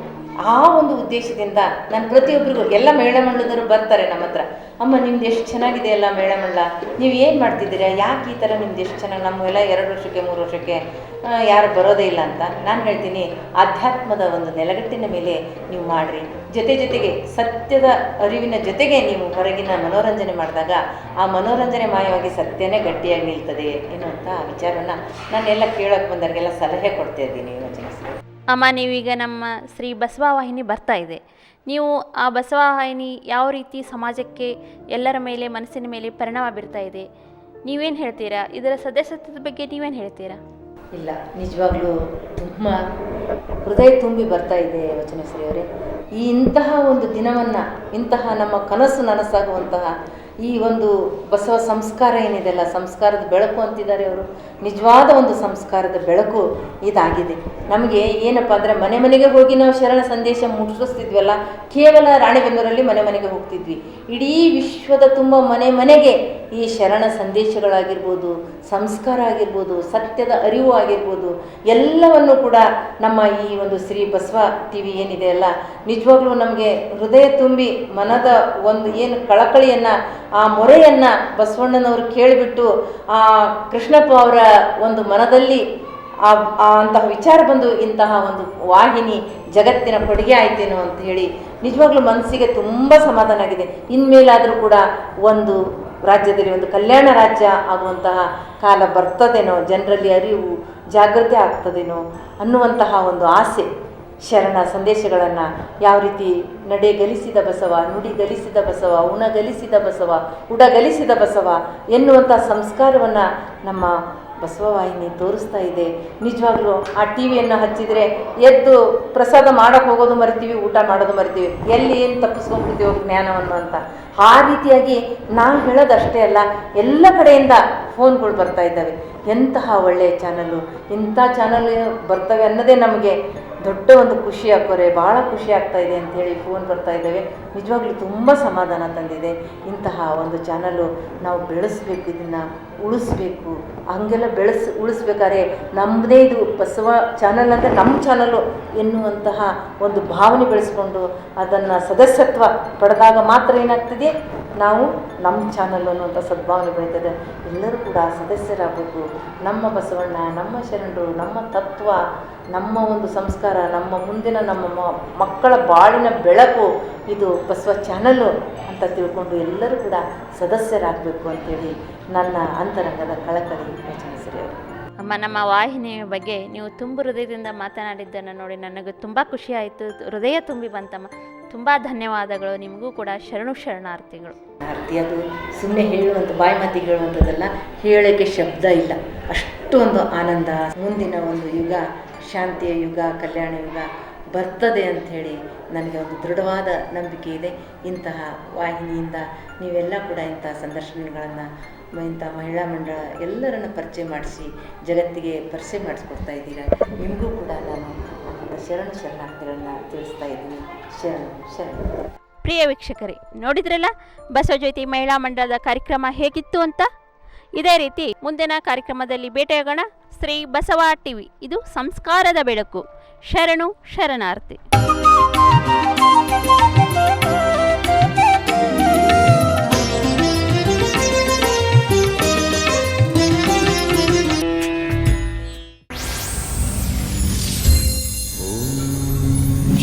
ಆ ಒಂದು ಉದ್ದೇಶದಿಂದ ನಾನು ಪ್ರತಿಯೊಬ್ಬರಿಗೂ ಎಲ್ಲ ಮಹಿಳಾ ಮಂಡಲದವರು ಬರ್ತಾರೆ ನಮ್ಮ ಹತ್ರ, ಅಮ್ಮ ನಿಮ್ದು ಎಷ್ಟು ಚೆನ್ನಾಗಿದೆ ಎಲ್ಲ ಮಹಿಳಾ ಮಂಡಲ, ನೀವು ಏನು ಮಾಡ್ತಿದ್ದೀರಾ, ಯಾಕೆ ಈ ಥರ ನಿಮ್ದು ಎಷ್ಟು ಚೆನ್ನಾಗಿ, ನಮ್ಮೆಲ್ಲ 2 ವರ್ಷಕ್ಕೆ 3 ವರ್ಷಕ್ಕೆ ಯಾರು ಬರೋದೇ ಇಲ್ಲ ಅಂತ ನಾನು ಹೇಳ್ತೀನಿ. ಆಧ್ಯಾತ್ಮದ ಒಂದು ನೆಲಗಟ್ಟಿನ ಮೇಲೆ ನೀವು ಮಾಡಿರಿ, ಜೊತೆಗೆ ಸತ್ಯದ ಅರಿವಿನ ಜೊತೆಗೆ ನೀವು ಹೊರಗಿನ ಮನೋರಂಜನೆ ಮಾಡಿದಾಗ ಆ ಮನೋರಂಜನೆ ಮಾಯವಾಗಿ ಸತ್ಯನೇ ಗಟ್ಟಿಯಾಗಿ ನಿಲ್ತದೆ ಎನ್ನುವಂಥ ವಿಚಾರವನ್ನು ನಾನೆಲ್ಲ ಕೇಳೋಕ್ಕೆ ಬಂದವರಿಗೆಲ್ಲ ಸಲಹೆ ಕೊಡ್ತಾ ಇದ್ದೀನಿ. ಯೋಚನೆ ಅಮ್ಮ, ನೀವೀಗ ನಮ್ಮ ಶ್ರೀ ಬಸವ ವಾಹಿನಿ ಬರ್ತಾ ಇದೆ, ನೀವು ಆ ಬಸವ ವಾಹಿನಿ ಯಾವ ರೀತಿ ಸಮಾಜಕ್ಕೆ ಎಲ್ಲರ ಮೇಲೆ ಮನಸ್ಸಿನ ಮೇಲೆ ಪರಿಣಾಮ ಬೀರ್ತಾ ಇದೆ, ನೀವೇನು ಹೇಳ್ತೀರಾ? ಇದರ ಸದಸ್ಯತ್ವದ ಬಗ್ಗೆ ನೀವೇನು ಹೇಳ್ತೀರಾ? ಇಲ್ಲ, ನಿಜವಾಗ್ಲೂ ತುಂಬ ಹೃದಯ ತುಂಬಿ ಬರ್ತಾ ಇದೆ ವಚನಶ್ರೀ ಅವರೇ. ಇಂತಹ ಒಂದು ದಿನವನ್ನು, ಇಂತಹ ನಮ್ಮ ಕನಸು ನನಸಾಗುವಂತಹ ಈ ಒಂದು ಬಸವ ಸಂಸ್ಕಾರ ಏನಿದೆಲ್ಲ, ಸಂಸ್ಕಾರದ ಬೆಳಕು ಅಂತಿದ್ದಾರೆ ಅವರು. ನಿಜವಾದ ಒಂದು ಸಂಸ್ಕಾರದ ಬೆಳಕು ಇದಾಗಿದೆ. ನಮಗೆ ಏನಪ್ಪ ಅಂದರೆ ಮನೆ ಮನೆಗೆ ಹೋಗಿ ನಾವು ಶರಣ ಸಂದೇಶ ಮುಟ್ಟಿಸ್ತಿದ್ವಲ್ಲ, ಕೇವಲ ರಾಣೆಬೆನ್ನೂರಲ್ಲಿ ಮನೆ ಮನೆಗೆ ಹೋಗ್ತಿದ್ವಿ. ಇಡೀ ವಿಶ್ವದ ತುಂಬ ಮನೆ ಮನೆಗೆ ಈ ಶರಣ ಸಂದೇಶಗಳಾಗಿರ್ಬೋದು, ಸಂಸ್ಕಾರ ಆಗಿರ್ಬೋದು, ಸತ್ಯದ ಅರಿವು ಆಗಿರ್ಬೋದು, ಎಲ್ಲವನ್ನು ಕೂಡ ನಮ್ಮ ಈ ಒಂದು ಶ್ರೀ ಬಸವ ಟಿ ವಿ ಏನಿದೆ ಅಲ್ಲ, ನಿಜವಾಗ್ಲೂ ನಮಗೆ ಹೃದಯ ತುಂಬಿ ಮನದ ಒಂದು ಏನು ಕಳಕಳಿಯನ್ನು, ಆ ಮೊರೆಯನ್ನು ಬಸವಣ್ಣನವರು ಕೇಳಿಬಿಟ್ಟು ಆ ಕೃಷ್ಣಪ್ಪ ಅವರ ಒಂದು ಮನದಲ್ಲಿ ಅಂತಹ ವಿಚಾರ ಬಂದು ಇಂತಹ ಒಂದು ವಾಹಿನಿ ಜಗತ್ತಿನ ಕೊಡುಗೆ ಆಯ್ತೇನೋ ಅಂತ ಹೇಳಿ ನಿಜವಾಗ್ಲೂ ಮನಸ್ಸಿಗೆ ತುಂಬ ಸಮಾಧಾನ ಆಗಿದೆ. ಇನ್ಮೇಲಾದರೂ ಕೂಡ ಒಂದು ರಾಜ್ಯದಲ್ಲಿ ಒಂದು ಕಲ್ಯಾಣ ರಾಜ್ಯ ಆಗುವಂತಹ ಕಾಲ ಬರ್ತದೇನೋ, ಜನರಲ್ಲಿ ಅರಿವು ಜಾಗೃತಿ ಆಗ್ತದೇನೋ ಅನ್ನುವಂತಹ ಒಂದು ಆಸೆ. ಶರಣ ಸಂದೇಶಗಳನ್ನು ಯಾವ ರೀತಿ ನಡೆಗಲಿಸಿದ ಬಸವ, ನುಡಿಗಲಿಸಿದ ಬಸವ, ಉಣಗಲಿಸಿದ ಬಸವ, ಉಡಗಲಿಸಿದ ಬಸವ ಎನ್ನುವಂಥ ಸಂಸ್ಕಾರವನ್ನು ನಮ್ಮ ಬಸವವಾಹಿನಿ ತೋರಿಸ್ತಾ ಇದೆ. ನಿಜವಾಗ್ಲೂ ಆ ಟಿ ವಿಯನ್ನು ಹಚ್ಚಿದರೆ ಎದ್ದು ಪ್ರಸಾದ ಮಾಡೋಕ್ಕೆ ಹೋಗೋದು ಮರಿತೀವಿ, ಊಟ ಮಾಡೋದು ಮರಿತೀವಿ, ಎಲ್ಲಿ ಏನು ತಪ್ಪಿಸ್ಕೊಂಡ್ಬಿಡ್ತೀವೋ ಜ್ಞಾನವನ್ನು ಅಂತ. ಆ ರೀತಿಯಾಗಿ ನಾವು ಹೇಳೋದಷ್ಟೇ ಅಲ್ಲ, ಎಲ್ಲ ಕಡೆಯಿಂದ ಫೋನ್ಗಳು ಬರ್ತಾ ಇದ್ದಾವೆ. ಎಂತಹ ಒಳ್ಳೆಯ ಚಾನಲ್ಲು, ಇಂಥ ಚಾನಲ್ ಬರ್ತವೆ ಅನ್ನೋದೇ ನಮಗೆ ದೊಡ್ಡ ಒಂದು ಖುಷಿ ಹಾಕೋರೆ, ಭಾಳ ಖುಷಿ ಆಗ್ತಾ ಇದೆ ಅಂಥೇಳಿ ಫೋನ್ ಬರ್ತಾ ಇದ್ದಾವೆ. ನಿಜವಾಗ್ಲೂ ತುಂಬ ಸಮಾಧಾನ ತಂದಿದೆ. ಇಂತಹ ಒಂದು ಚಾನಲ್ಲು ನಾವು ಬೆಳೆಸಬೇಕು, ಇದನ್ನು ಉಳಿಸ್ಬೇಕು. ಹಂಗೆಲ್ಲ ಉಳಿಸ್ಬೇಕಾದ್ರೆ ನಮ್ಮದೇ ಇದು ಬಸವ ಚಾನಲ್ ಅಂದರೆ ನಮ್ಮ ಚಾನಲ್ಲು ಎನ್ನುವಂತಹ ಒಂದು ಭಾವನೆ ಬೆಳೆಸ್ಕೊಂಡು ಅದನ್ನು ಸದಸ್ಯತ್ವ ಪಡೆದಾಗ ಮಾತ್ರ ಏನಾಗ್ತದೆ, ನಾವು ನಮ್ಮ ಚಾನಲ್ ಅನ್ನುವಂಥ ಸದ್ಭಾವನೆ ಬೆಳೀತದೆ. ಎಲ್ಲರೂ ಕೂಡ ಸದಸ್ಯರಾಗಬೇಕು. ನಮ್ಮ ಬಸವಣ್ಣ, ನಮ್ಮ ಶರಣರು, ನಮ್ಮ ತತ್ವ, ನಮ್ಮ ಒಂದು ಸಂಸ್ಕಾರ, ನಮ್ಮ ಮುಂದಿನ ನಮ್ಮ ಮಕ್ಕಳ ಬಾಳಿನ ಬೆಳಕು ಇದು ಬಸವ ಚಾನಲ್ಲು ಅಂತ ತಿಳ್ಕೊಂಡು ಎಲ್ಲರೂ ಕೂಡ ಸದಸ್ಯರಾಗಬೇಕು ಅಂತೇಳಿ ನನ್ನ ಅಂತರಂಗದ ಕಳಕಳಿ ವಚನ ಸರಿ ಅವರು. ಅಮ್ಮ, ನಮ್ಮ ವಾಹಿನಿಯ ಬಗ್ಗೆ ನೀವು ತುಂಬ ಹೃದಯದಿಂದ ಮಾತನಾಡಿದ್ದನ್ನು ನೋಡಿ ನನಗೆ ತುಂಬ ಖುಷಿ ಆಯಿತು, ಹೃದಯ ತುಂಬಿ ಬಂತಮ್ಮ. ತುಂಬ ಧನ್ಯವಾದಗಳು. ನಿಮಗೂ ಕೂಡ ಶರಣಾರ್ಥಿಗಳು. ಅದು ಸುಮ್ಮನೆ ಹೇಳುವಂಥ ಬಾಯಿ ಮಾತಿಗೆ ಹೇಳುವಂಥದ್ದಲ್ಲ, ಹೇಳೋಕ್ಕೆ ಶಬ್ದ ಇಲ್ಲ, ಅಷ್ಟು ಒಂದು ಆನಂದ. ಮುಂದಿನ ಒಂದು ಯುಗ, ಶಾಂತಿಯ ಯುಗ, ಕಲ್ಯಾಣ ಯುಗ ಬರ್ತದೆ ಅಂಥೇಳಿ ನನಗೆ ಒಂದು ದೃಢವಾದ ನಂಬಿಕೆ ಇದೆ. ಇಂತಹ ವಾಹಿನಿಯಿಂದ ನೀವೆಲ್ಲ ಕೂಡ ಇಂಥ ಸಂದರ್ಶನಗಳನ್ನು, ಇಂಥ ಮಹಿಳಾ ಮಂಡಳ ಎಲ್ಲರನ್ನು ಪರಿಚಯ ಮಾಡಿಸಿ ಜಗತ್ತಿಗೆ ಪರಿಚಯ ಮಾಡಿಸ್ಕೊಡ್ತಾ ಇದ್ದೀರಾ. ನಿಮಗೂ ಕೂಡ ನಾನು ಶರಣಾರ್ಥಿಗಳನ್ನ ತಿಳಿಸ್ತಾ ಇದ್ದೀನಿ. ಶರಣ. ಪ್ರಿಯ ವೀಕ್ಷಕರೇ, ನೋಡಿದ್ರಲ್ಲ ಬಸವಜ್ಯೋತಿ ಮಹಿಳಾ ಮಂಡಳದ ಕಾರ್ಯಕ್ರಮ ಹೇಗಿತ್ತು ಅಂತ. ಇದೇ ರೀತಿ ಮುಂದಿನ ಕಾರ್ಯಕ್ರಮದಲ್ಲಿ ಭೇಟಿಯಾಗೋಣ. ಶ್ರೀ ಬಸವ ಟಿವಿ, ಇದು ಸಂಸ್ಕಾರದ ಬೆಳಕು. ಶರಣಾರ್ಥಿ.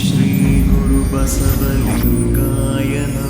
ಶ್ರೀ ಗುರು ಬಸವಲಿಂಗಾಯ ನಮಃ.